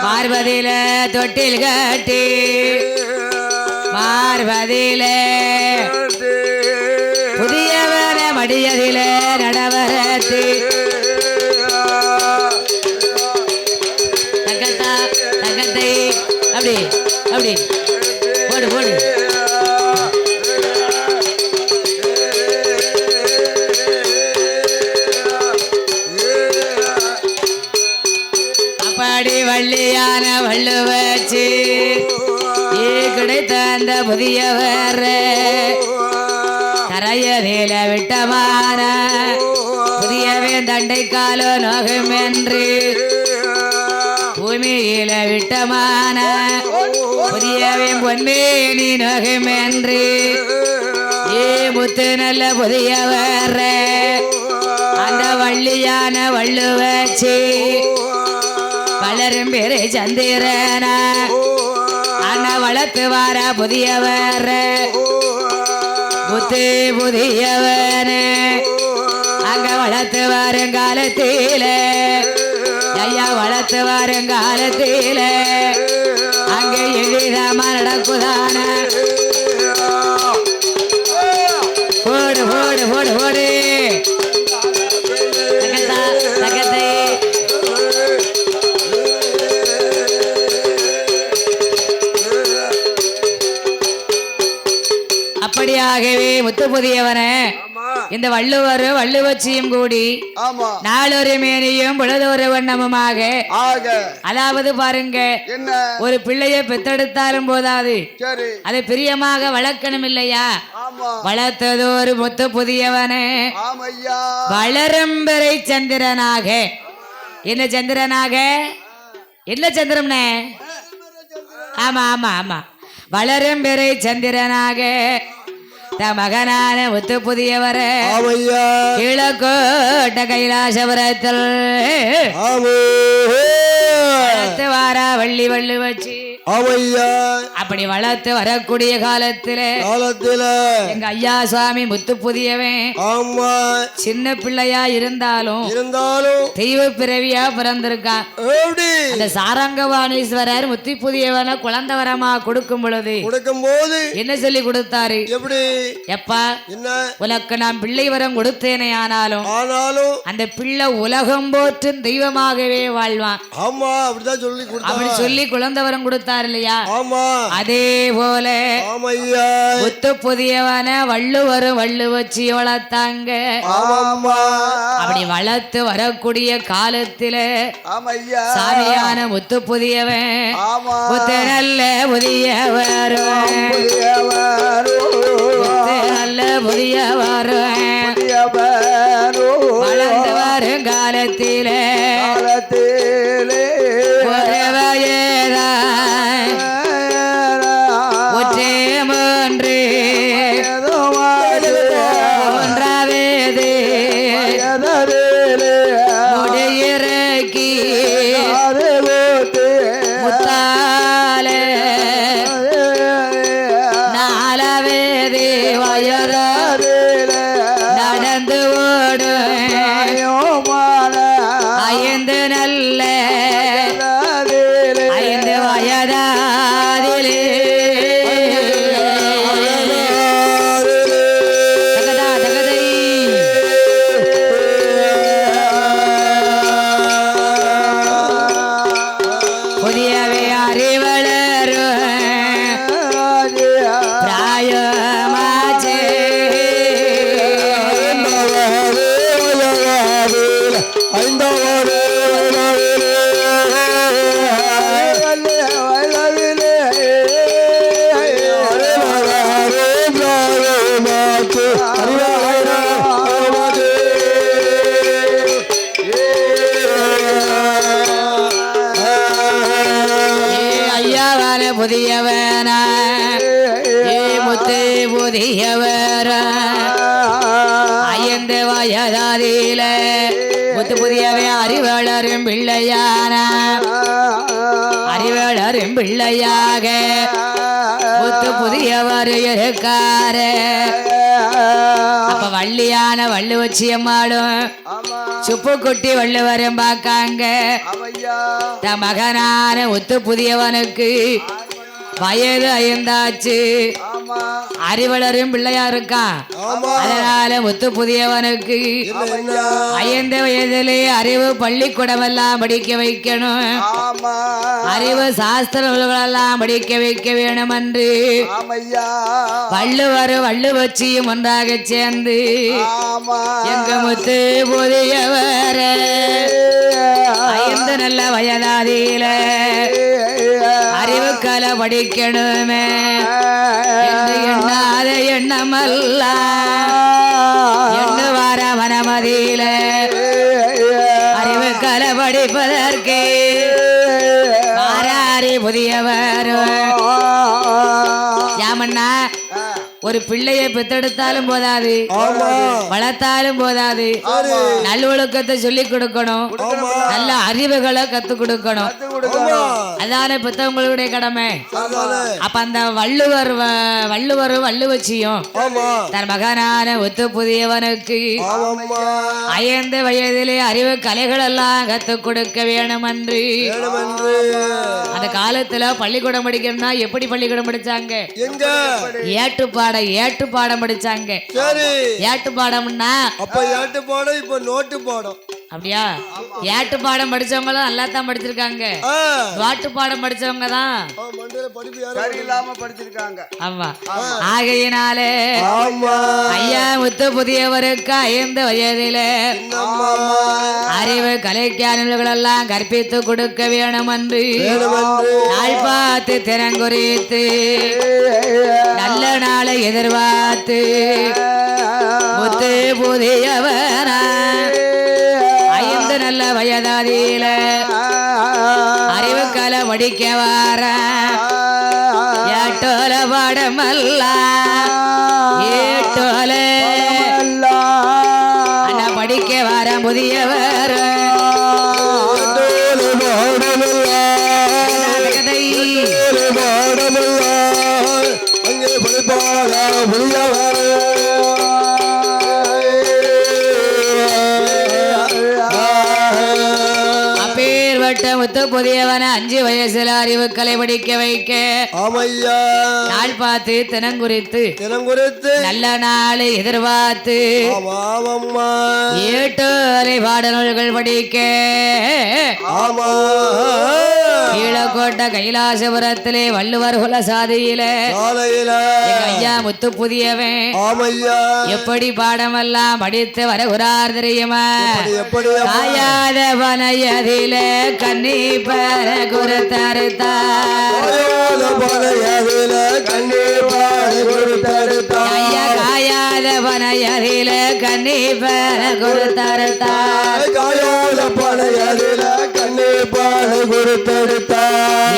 மார்பதில தொட்டில் கட்டி மார்பதில புதியவர மடியதில நடவரத்தி தங்கத்தை அப்படி அப்படி போடு போடு அப்படி வள்ளியான வள்ளு வச்சு கிடைத்த அந்த புதியவர் கரையதில விட்டமான புதியவே தண்டை காலோ நோகும் என்று பூமியில விட்டமான புதியவே பொன்மேனி நோகும் என்று முத்து நல்ல புதியவர் அந்த வள்ளியான வள்ளு வச்சு வளரும் பேரு சந்திரனா அண்ணா வளர்த்து வார புதியவர் முத்து புதியவன் அங்க வளர்த்து வருங்காலத்தில ஐயா வளர்த்து வருங்காலத்தில அங்கே எளிதமா நடக்குதான போடு போடு போடு போடு தகத்தை அப்படியாகவே முத்து புதியவனே இந்த வள்ளுவர் வள்ளுவச்சியும் கூடி நாளொரு மேனியும் பொழுதொரு வண்ணமுமாக அதாவது பாருங்க ஒரு பிள்ளைய பெத்தெடுத்தாலும் போதாது அதை பிரியமாக வளர்க்கணும் இல்லையா வளர்த்தது ஒரு முத்து புதியவனே வளரும்பரை சந்திரனாக என்ன சந்திரனாக என்ன சந்திரம்னே ஆமா ஆமா ஆமா வளரும் பெரை சந்திரனாக மகனான முத்து புதியவர கிழக்கோட்ட கைலாசபுரத்தில் வாரா வள்ளி வள்ளு வச்சு ஆமையா அப்படி வளர்த்து வரக்கூடிய காலத்துல எங்க ஐயா சுவாமி முத்து புதியவன் ஆமா சின்ன பிள்ளையா இருந்தாலும் தெய்வ பிறவியா பிறந்திருக்கான். அந்த சாரங்கவாணீஸ்வரர் முத்து புதியவனை குழந்தை வரமா கொடுக்கும் போது என்ன சொல்லி கொடுத்தாரு? எப்படி? எப்பா உனக்கு நான் பிள்ளை வரம் கொடுத்தேனே, ஆனாலும் அந்த பிள்ளை உலகம் போற்றும் தெய்வமாகவே வாழ்வான். ஆமா அப்படிதான் அப்படி சொல்லி குழந்தை வரம் கொடுத்தாரு இல்லையா? அதே போல முத்து புதியவன வள்ளுவரும் வள்ளு வச்சு வளர்த்தாங்க. அப்படி வளர்த்து வரக்கூடிய காலத்துல சாமியான முத்து புதியவன் முத்து நல்ல புதியவர் நல்ல புதியவர் வளர்ந்து வரும் காலத்தில ஒற்றே மூன்று ஒன்றாவேது முடியிறக்கி முத்தால நாலவேது வயது நடந்து ஓடு ஐந்து நல்ல ஐந்து வயதாதிலே புதியவே அறிவளரு பிராயமாச்சே ஐயாவான புதியவன முத்து புதியவர ஐந்து வயதாதில முத்து புதியவே அறிவளரும் பிள்ளையான அறிவளரும் பிள்ளையாக முத்து புதியவர் இருக்காரு. அப்ப வள்ளியான வள்ளு வச்சி அம்மாடும் சுப்பு குட்டி வள்ளுவரும் பார்க்காங்க. தன் மகனான முத்து புதியவனுக்கு வயது ஐந்தாச்சு, அறிவளரும் பிள்ளையா இருக்கான். அதனால முத்து புதியவனுக்கு 5 வயதிலே அறிவு பள்ளிக்கூடம் எல்லாம் படிக்க வைக்கணும், அறிவு சாஸ்திர நூல்களெல்லாம் படிக்க வைக்க வேணும் என்று வள்ளுவர் வள்ளு வச்சியும் ஒன்றாக சேர்ந்து எங்க முத்து புதியவர் 5 நல்ல வயதாதியில அறிவு கலை படிக்கணுமே என்று எண்ணாத எண்ணமல்ல எண்ணுவார மனமதியில அறிவு கலை படிப்பதற்கு மாறாரி புதியவர். யாமண்ணா ஒரு பிள்ளையை பெத்தெடுத்தாலும் போதாது, வளர்த்தாலும் போதாது, நல்லொழுக்கத்தை சொல்லி கொடுக்கணும், நல்ல அறிவுகளை கத்து கொடுக்கணும். அதான பெத்தவங்களுடைய கடமை. அப்ப அந்த வள்ளுவர் வள்ளு வச்சியும் தன் மகனான ஒத்து புதியவனுக்கு 5 வயதிலே அறிவு கலைகள் எல்லாம் கத்து கொடுக்க வேணும் என்று அந்த காலத்துல பள்ளிக்கூடம் படிக்கணும்னா எப்படி பள்ளிக்கூடம் படிச்சாங்க? ஏட்டு பாடம் படிச்சாங்க. ஏட்டு பாடம்னா அப்ப ஏட்டு பாடம் இப்ப நோட்டு பாடம். அப்படியா? ஏட்டு பாடம் படிச்சவங்க நல்லா தான் படிச்சிருக்காங்க, நோட்டு பாடம் படிச்சவங்க தான் படிச்சிருக்காங்க. ஆமா. ஆகையினாலே ஐயா முத்து புதியவருக்கு 5 வயதில அறிவு கலைஞர்கள் எல்லாம் கற்பித்து கொடுக்க வேணும் என்று நாள் பார்த்து திறங்குறித்து நல்ல நாளை எதிர்பார்த்து முத்து புதியவர 5 நல்ல வயதாதியில அறிவு கலை படிக்க வார ஏட்டோல பாடமல்ல ஏட்டோல அண்ணா படிக்க வார புதியவர் கதை முத்து புதியவன 5 வயசுல அறிவு கலை படிக்க வைக்க நாள் பார்த்து தினங்குறித்து நல்ல நாளை எதிர்பார்த்து 8 அலை பாடல்கள் படிக்க கீழக்கோட்டை கைலாசபுரத்திலே வள்ளுவர் குலசாதியில ஐயா முத்து புதியவன் எப்படி பாடமெல்லாம் படித்து வருகிறார் தெரியுமா? காயாத பனையதில கண்ணி பர குருத்தறுத்தார் ஐயா காயாத பனையதில கண்ணி பர குருத்தறுத்தார்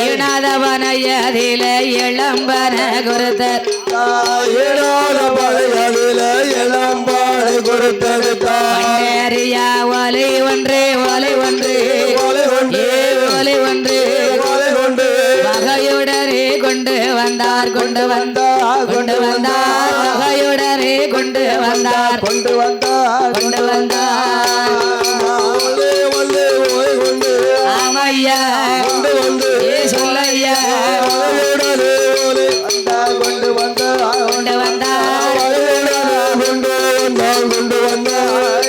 ஈனாதவனையதில இளம்பன குருத்தர் ஒலை ஒன்று ஒலை ஒன்று ஒலை ஒன்று வகையுடனே கொண்டு வந்தார் கொண்டு வந்தார் கொண்டு வந்தார் வகையுடனே கொண்டு வந்தார் கொண்டு வந்தார் கொண்டு வந்தார் ஆமையா சொல்லையா கொண்டு வந்தார் கொண்டு வந்தார்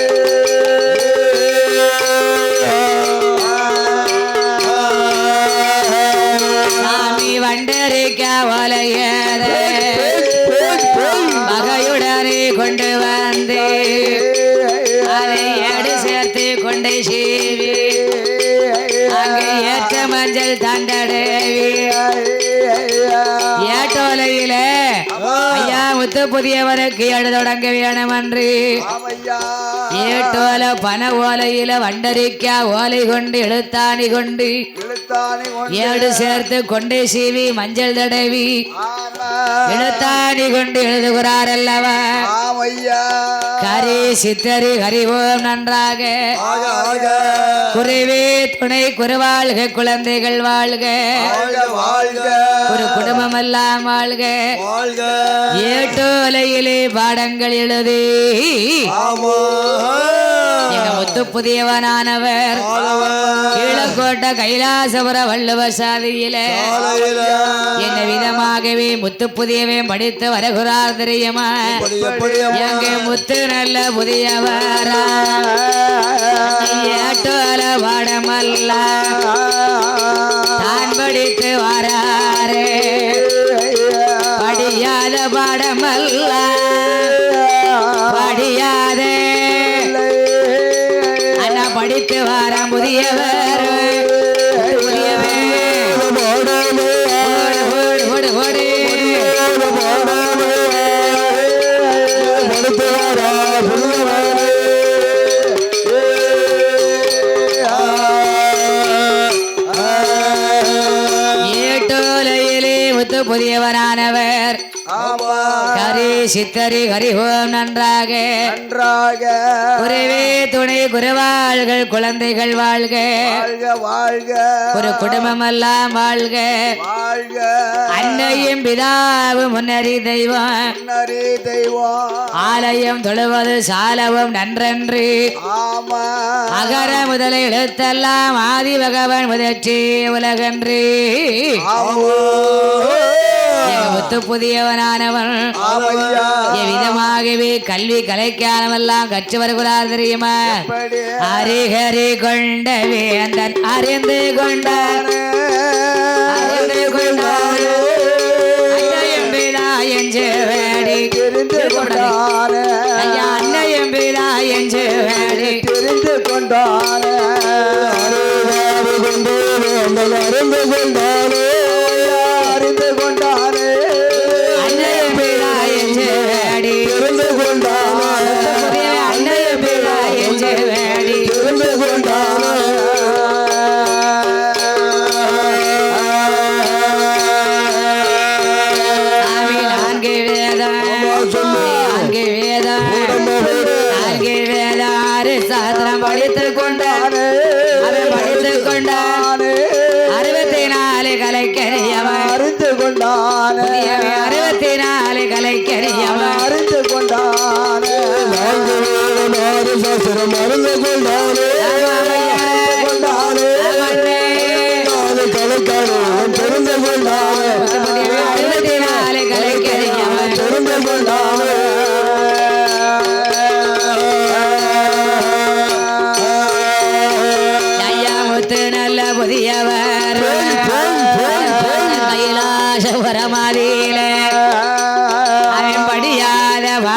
சாமி வண்டரிக்க வலையத வகையுடனே கொண்டு வந்து அதை எடு சேர்த்து கொண்டை சீவி அங்கே ஏற்ற மஞ்சள் தண்டடவி ஏட்டோலையில ஐயா முத்து புதியவனுக்கு எடு தொடங்க வேணும் என்று ஏட்டோல பன ஓலையில வண்டரிக்கா ஓலை கொண்டு இழுத்தாணி கொண்டு ஏடு சேர்த்து கொண்டே சீவி மஞ்சள் தடவி இழுத்தாணி கொண்டு எழுதுகிறார் அல்லவா? கரி சித்தரி ஹரிவோம் நன்றாக குருவே துணை குருவாழ்க குழந்தைகள் வாழ்க ஒரு குடும்பம் எல்லாம் வாழ்க ஏட்டோலையிலே பாடங்கள் எழுதி எங்க முத்து புதியவனானவர் கீழக்கோட்டை கைலாசபுர வள்ளுவர் சாதியில என்ன விதமாகவே முத்து புதியவன் படித்து வருகிறார் தெரியுமா? எங்க முத்து நல்ல புதியவரா ஏட்டோல பாடமல்ல தான் படித்து வராரே படியாத பாடமல்ல படியாதே அண்ணா படித்து வார புதியவர் ஏட்டோலையிலே முத்து புதியவனானவர் கரி சித்தரி ஹரிஹோம் நன்றாக குருவே துணை குருவாள்கள் குழந்தைகள் வாழ்க ஒரு குடும்பம் எல்லாம் வாழ்க அன்னையும் பிதாவும் முன்னறி தெய்வம் ஆலயம் தொழுவது சாலவும் நன்றன்று அகர முதல எழுத்தெல்லாம் ஆதி பகவன் முதற்சி உலகன்று முத்து புதியவனானவன் விதமாகவே கல்வி கலைக்கானமெல்லாம் கற்று வருகிறார் தெரியுமா? அறிகறி கொண்ட வேந்தன் அறிந்து கொண்டார் அறிந்து கொண்டார் அன்னையும் பிதா என்று வேடி தெரிந்து கொண்டார் ஐயா அன்னையும் பிதா என்று வேடி தெரிந்து கொண்டார் அறிந்து கொண்டாரே அறிந்து கொண்டாரே அன்னையும் பிதா என்று வேடி தெரிந்து கொண்டார் அன்னையும் பிதா என்று வேடி தெரிந்து கொண்டார் நான்கு வேதம் ஆறு சாஸ்திரம் படித்துக் கொண்டார் அவன் படித்துக் கொண்டான் 64 கலைக்கரியவன் அறிந்து கொண்டான் 64 கலைக்கரியவன்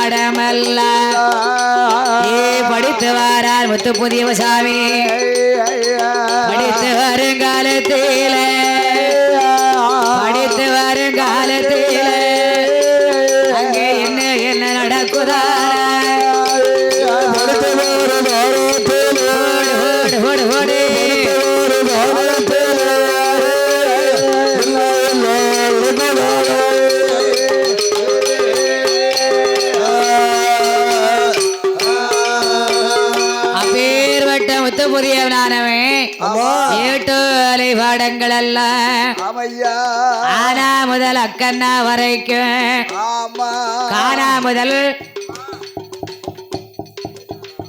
பாடமல்ல படித்து வாரார் முத்து புதிய சாமி படித்து வருங்காலத்தில படித்து வருங்காலத்தில அங்கே என்ன என்ன நடக்குதா பாடங்கள் அல்ல ஆனா முதல் அக்கண்ணா வரைக்கும் காணா முதல்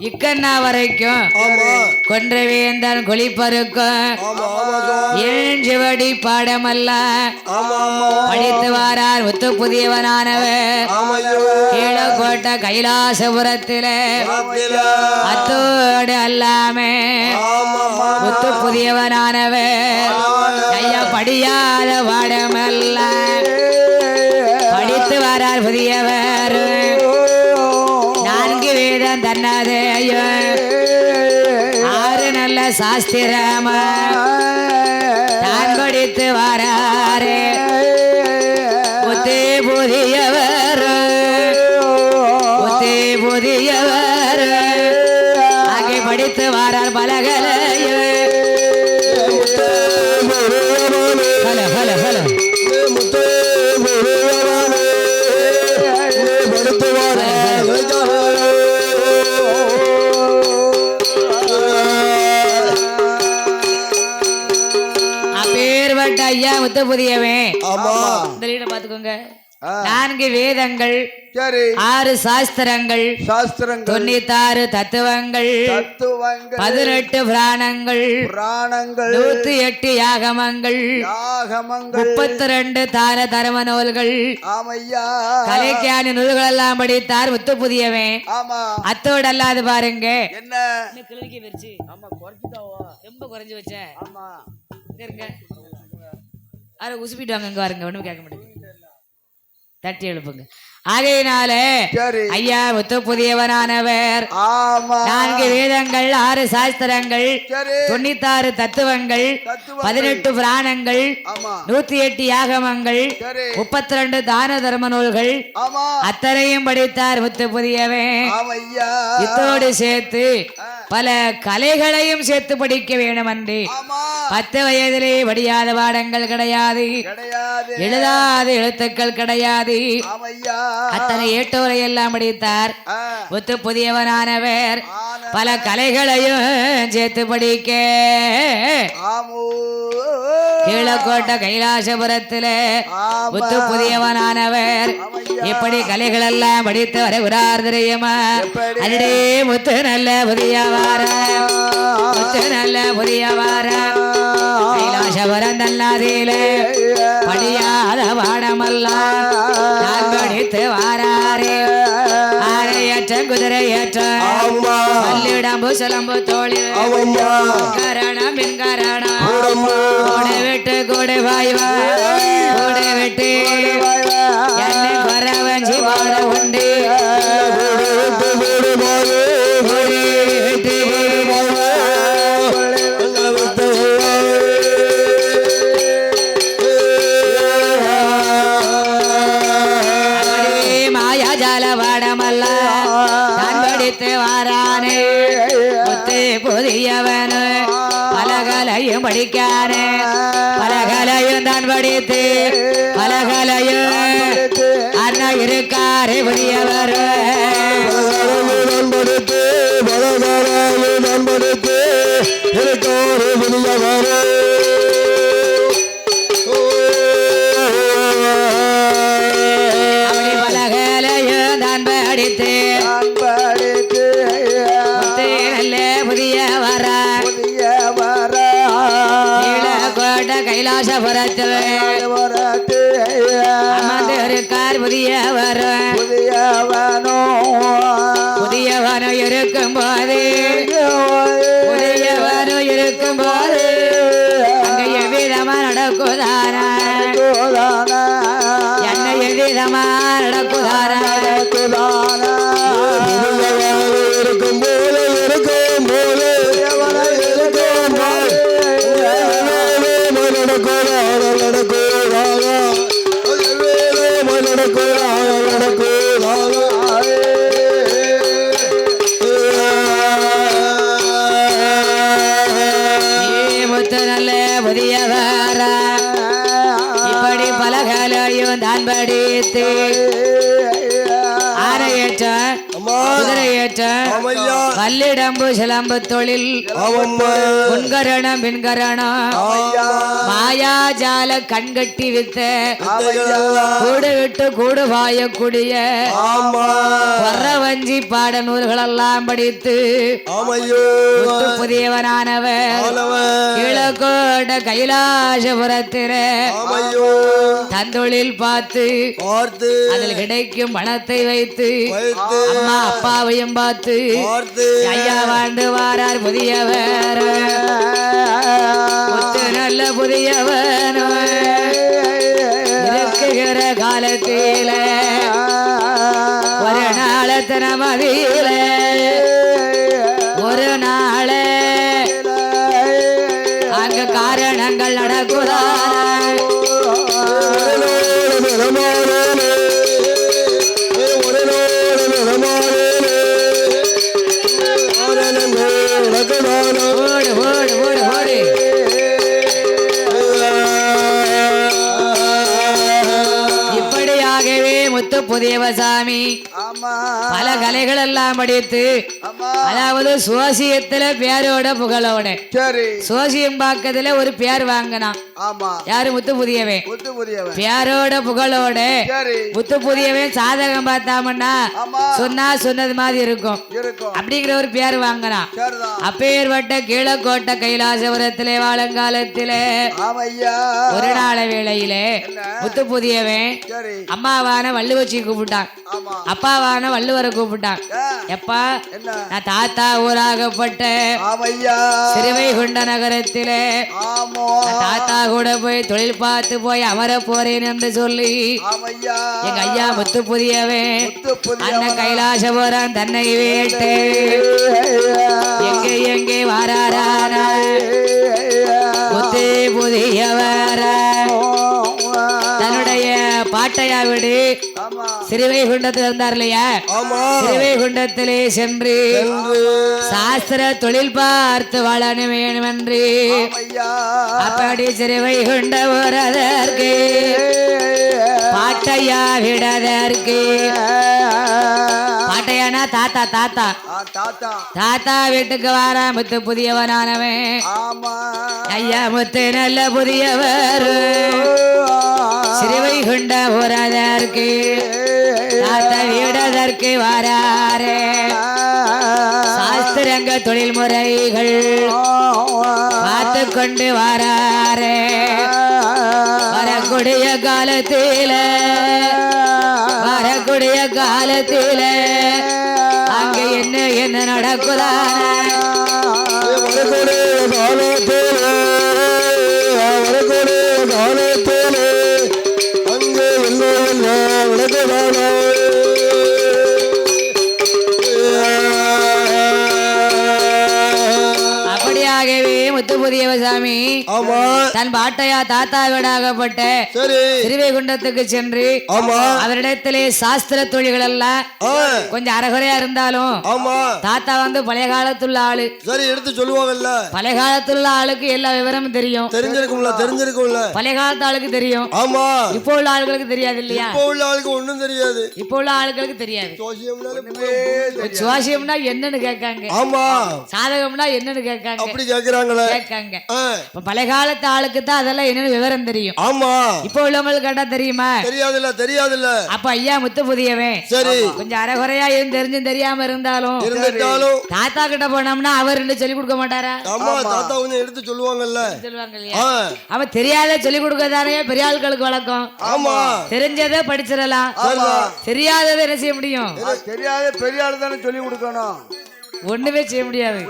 இக்கண்ணா வரைக்கும் கொன்றவேந்தன் குளிப்பருக்கும் ஏஞ்சுவடி பாடமல்ல படித்து வாரார் முத்து புதியவனானவர் கீழக்கோட்டை கைலாசபுரத்திலே அத்தோடு அல்லாமே முத்து புதியவனானவர் கையா படியாத பாடமல்ல படித்து வாரார் புதியவர் நான்கு வேதம் தன்னதே ஆறு நல்ல சாஸ்திரம தான் படித்து வாராரே புத்தே புதியவர் புத்தே புதியவர் ஆகே படித்து வாரார் பலகலைய ஹலோ ஹலோ ஹலோ ஐயா முத்த புதியவன் இந்த லீட பாத்துக்கோங்க நான்கு வேதங்கள் ஆறு சாஸ்திரங்கள் 96 தத்துவங்கள் 18 புராணங்கள் 108 யாகமங்கள் 32 தான தர்ம நூல்கள் கலைக்கான நூல்கள் எல்லாம் படித்தார் முத்து புதியவன் அத்தோடு அல்லாது பாருங்க ரொம்ப குறைஞ்சு வச்சேன் உசுப்பிட்டு வாங்க இங்க வாருங்க ஒண்ணும் கேட்க மாட்டேங்குது தட்டி எழுப்புங்க ஆகையினால ஐயா முத்து புதியவனானவர் நான்கு வேதங்கள் 6 சாஸ்திரங்கள் 96 தத்துவங்கள் 18 புராணங்கள் 108 யாகமங்கள் 32 தான தர்ம நூல்கள் அத்தனையும் படித்தார் முத்து புதியவன் இத்தோடு சேர்த்து பல கலைகளையும் சேர்த்து படிக்க வேண்டும் அன்றி 10 வயதிலே படியாத பாடங்கள் கிடையாது எழுதாத எழுத்துக்கள் கிடையாது அத்தனை ஏட்டோரை எல்லாம் படித்தார் முத்து புதியவனானவர் பல கலைகளையும் சேர்த்து படிக்க கீழக்கோட்டை கைலாசபுரத்தில முத்து புதியவனானவர் எப்படி கலைகள் எல்லாம் படித்து வருகிறார் தெரியுமா அடே முத்து நல்ல புதியவார முத்து நல்ல புதியவார கைலாசபுரம் தல்லாதீலே படியாத பாடமல்ல நான் படித்து வாராரே ஆரையற்ற குதிரையற்ற பல்லிடம்பு சிலம்பு தோழி கரணம் மின்கரணம் கூடை விட்டு கூடை வாய்வா கூடை விட்டு என்னை குறவஞ்சி வார உண்டு புதியவனு பலகலையும் படிக்கானே பலகலையும் தான் படித்து பலகலையும் அண்ணா இருக்காரே புதியவர் பலகலையும் தான் படித்து கைலாசபுரத்தில் அமர்ந்து இருக்கார் புதியவர் புதியவனோ இருக்கும் போது புதியவனோ இருக்கும் போது அங்கே எவ்விதமா நடக்குதானா என்ன எவ்விதமா நடக்குதானா குதிரை ஏற்றம் ஆமையா வல்லிடம்பு சிலம்பு தொழில் ஆமம்மா முன்கரணம் பின்கரணம் மாயாஜால கண்கட்டி வித்த கூடு விட்டு கூடு பாயக்கூடிய ஆமா வஞ்சி பாட நூல்களெல்லாம் படித்து ஆமையோ புதியவனானவர் கிழக்கோட கைலாசபுரத்தில ஆமையோ தந்தொழில் பார்த்து பார்த்து அதில் கிடைக்கும் பணத்தை வைத்து வைத்து அம்மா அப்பாவையும் பார்த்து பார்த்து ஐயா வாழ்ந்து வாரார் புதியவர் முத்து நல்ல புதியவன் இருக்குகிற காலத்தில ஒரு நாளத்தன மதியில ஒரு நாள அங்க காரணங்கள் நடக்குதான் ஓடு ஓடு ஓடு ஓடு இப்படியாகவே முத்து புதியவசாமி பல கலைகள் எல்லாம் படித்து அதாவது சோசியத்துல பேரோட புகழோட சோசியம் பாக்கத்துல ஒரு பேர் வாங்கினான் யாரு முத்து புதியவன் பேரோட புகழோட முத்து புதியவன் சாதகம் பார்த்தாமன்னா சொன்னா சொன்னது மாதிரி இருக்கும் அப்படிங்கிற ஒரு பேர் வாங்கினான் அப்பேற்பட்ட கீழக்கோட்டை கைலாசபுரத்திலே வாழங்காலத்திலே ஒரு நாள வேளையிலே முத்து புதியவன் அம்மாவான வள்ளுவச்சி கூப்பிட்டான் அப்பாவான வள்ளுவரை கூப்பிட்டான் எப்பா நான் தாத்தா ஊராகப்பட்ட சிறுவைகுண்ட நகரத்திலே தாத்தா கூட போய் தொழில் பார்த்து போய் அமர போறேன் என்று சொல்லி எங்க ஐயா முத்து புதியவன் அண்ணன் கைலாசபுரம் தன்னை வேட்டு எங்கே எங்கே வாராரான முத்து புதியவர தன்னுடைய பாட்டையா விடு சிறுவைகுண்டத்தில் இருந்தார் இல்லையா சிறுவைகுண்டத்திலே சென்று சாஸ்திர தொழில் பார்த்து வாழ வேணும் என்று அப்படி சிறுவைகுண்ட போறதற்கு பாட்டையா விடதற்கு பாட்டையானா தாத்தா தாத்தா தாத்தா வீட்டுக்கு வார முத்து புதியவனானவன் ஐயா முத்து நல்ல புதியவர் சிறுவைகுண்ட போறதற்கு தாத்தா வீடதற்கு வாராரே சாஸ்திரங்க தொழில் முறைகள் பார்த்து கொண்டு வாராரே வரக்கூடிய காலத்தில அங்க என்ன என்ன நடக்குதான அப்படியாகவே முத்து புதியவசாமி தன் பாட்டையா தாத்தா வீடாகப்பட்ட சிறுவைகுண்டத்துக்கு சென்று அவரிடத்திலே சாஸ்திர தொழில்கள் எல்லாம் கொஞ்சம் அறகுறையா இருந்தாலும் தாத்தா வந்து பழைய காலத்துள்ள ஆளு எடுத்து சொல்லுவாங்கல்ல பழைய காலத்துள்ள ஆளுக்கு எல்லா விவரமும் தெரியும் தெரிஞ்சிருக்கும்ல பழைய காலத்து ஆளுக்கு தெரியும் இப்போ உள்ள ஆளுகளுக்கு தெரியாது இல்லையா இப்போ உள்ள ஆளுக்கு ஒண்ணும் தெரியாது இப்போ உள்ள ஆளுகளுக்கு தெரியாது ஜோசியம்னா என்னன்னு கேட்காங்க சாதகம்னா என்னன்னு கேட்காங்க அப்படி கேக்குறாங்களே கேட்காங்க இப்ப பழைய காலத்து ஆளுக்கு தான் அதெல்லாம் என்னன்னு விவரம் தெரியும் இப்போ உள்ளவங்களுக்கு கேட்டா தெரியுமா தெரியாதுல்ல அப்ப ஐயா முத்து புதியவன் சரி கொஞ்சம் அரைகுறையா தெரிஞ்சும் தெரியாம இருந்தாலும் தாத்தா கிட்ட போனோம்னா அவர் சொல்லி கொடுக்க மாட்டாரா தாத்தா கொஞ்சம் எடுத்து சொல்லுவாங்கல்ல அவன் தெரியாத சொல்லி கொடுக்கதானே பெரிய ஆட்களுக்கு வழக்கம் தெரிஞ்சதை படிச்சிடலாம் தெரியாததை என்ன செய்ய முடியும் தெரியாத பெரிய ஆளு தானே சொல்லி கொடுக்கணும் ஒண்ணுமே செய்ய முடியாது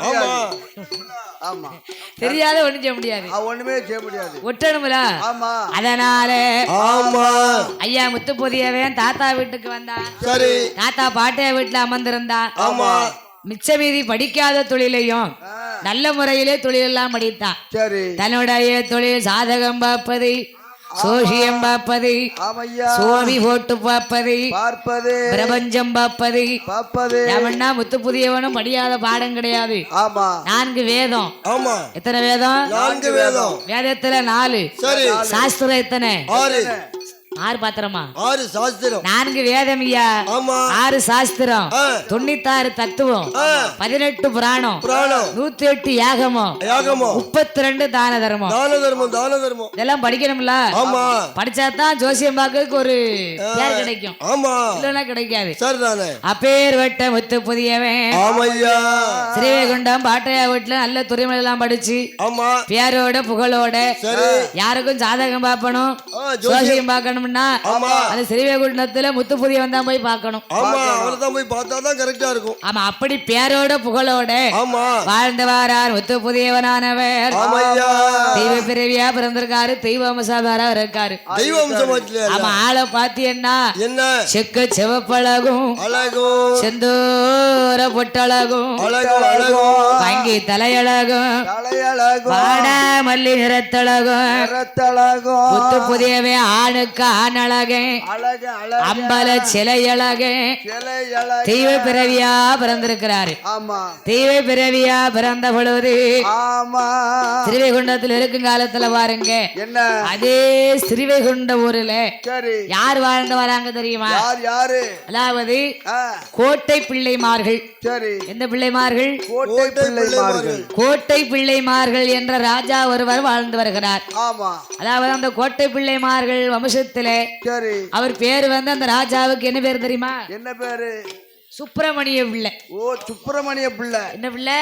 தெரியாத ஒண்ணும் செய்ய முடியாது ஒண்ணுமே செய்ய முடியாது ஒட்டணும்ல அதனால ஐயா முத்து புதியவன் தாத்தா வீட்டுக்கு வந்தான் தாத்தா பாட்டையா வீட்டுல அமர்ந்திருந்தா மிச்ச மீதி படிக்காத தொழிலையும் நல்ல முறையிலே தொழில் எல்லாம் படித்தான் தன்னுடைய தொழில் சாதகம் பார்ப்பது சோஷியம் பார்ப்பது சோவி போட்டு பார்ப்பது பிரபஞ்சம் பார்ப்பது எவன்னா முத்து புதியவனும் படியாத பாடம் கிடையாது 4 வேதம் எத்தனை வேதம் 4 வேதம் வேதத்துல 4 சாஸ்திரம் எத்தனை 6 பாத்திரமா? 6 சாஸ்திரம். 4 வேதம் ஐயா. ஆமா. 6 சாஸ்திரம், 96 தத்துவம், 18 புராணம், 108 யாகமோ, 32 தான தர்மம். இதெல்லாம் படிக்கணும்ல. ஆமா. படிச்சாதான் ஜோசியம் பார்க்கறதுக்கு ஒரு பேர் கிடைக்கும். ஆமா. இல்லனா கிடைக்காது. சரிதானே. அப்பேர் வட்ட முத்து புதியவன். ஆமையா. ஸ்ரீவைகுண்டம் பாட்டையா வீட்டுல நல்ல துறைமுறை எல்லாம் படிச்சு ஆமா பேரோட புகழோட யாருக்கும் ஜாதகம் பார்க்கணும், ஜோசியம் பார்க்கணும்னா அது ஸ்ரீவைகுண்டத்துல முத்து புதியவன் தான் போய் பார்க்கணும். ஆமா, அவர்தான் போய் பார்த்தாதான் கரெக்டா இருக்கும். ஆமா, அப்படி பேரோட புகழோட வாழ்ந்தவாரார் முத்து புதியவனானவர். தெய்வ பிறவியா பிறந்திருக்காரு, தெய்வ அம்சமாரா இருக்காரு. ஆமா, ஆளை பாத்தீங்கன்னா என்ன செக்கு சிவப்பழகும் செந்தூர பொட்டழகும் வங்கி தலையழகும் வாடா மல்லி நிறத்தழகும் முத்து புதியவே ஆணுக்கு ஆணழகு அம்பல சிலையழகு தெய்வ பிறவியா பிறந்திருக்கிறாரு. தெய்வ பிறவியா பிறந்த பொழுது ஸ்ரீவைகுண்டத்தில் இருக்கும் காலத்துல பாருங்க, அதே ஸ்ரீவைகுண்ட ஊர்ல யார் வாழ்ந்து வராங்க தெரியுமா? அதாவது கோட்டை பிள்ளைமார்கள். எந்த பிள்ளைமார்கள்? கோட்டை பிள்ளைமார்கள் என்ற ராஜா ஒருவர் வாழ்ந்து வருகிறார். அதாவது அந்த கோட்டை பிள்ளைமார்கள் வம்சத்திலே அவர் பேரு வந்து அந்த ராஜாவுக்கு என்ன பேர் தெரியுமா? என்ன பேரு? சுப்பிரமணிய பிள்ளை. ஓ, சுப்பிரமணிய பிள்ளை. என்ன பிள்ளை?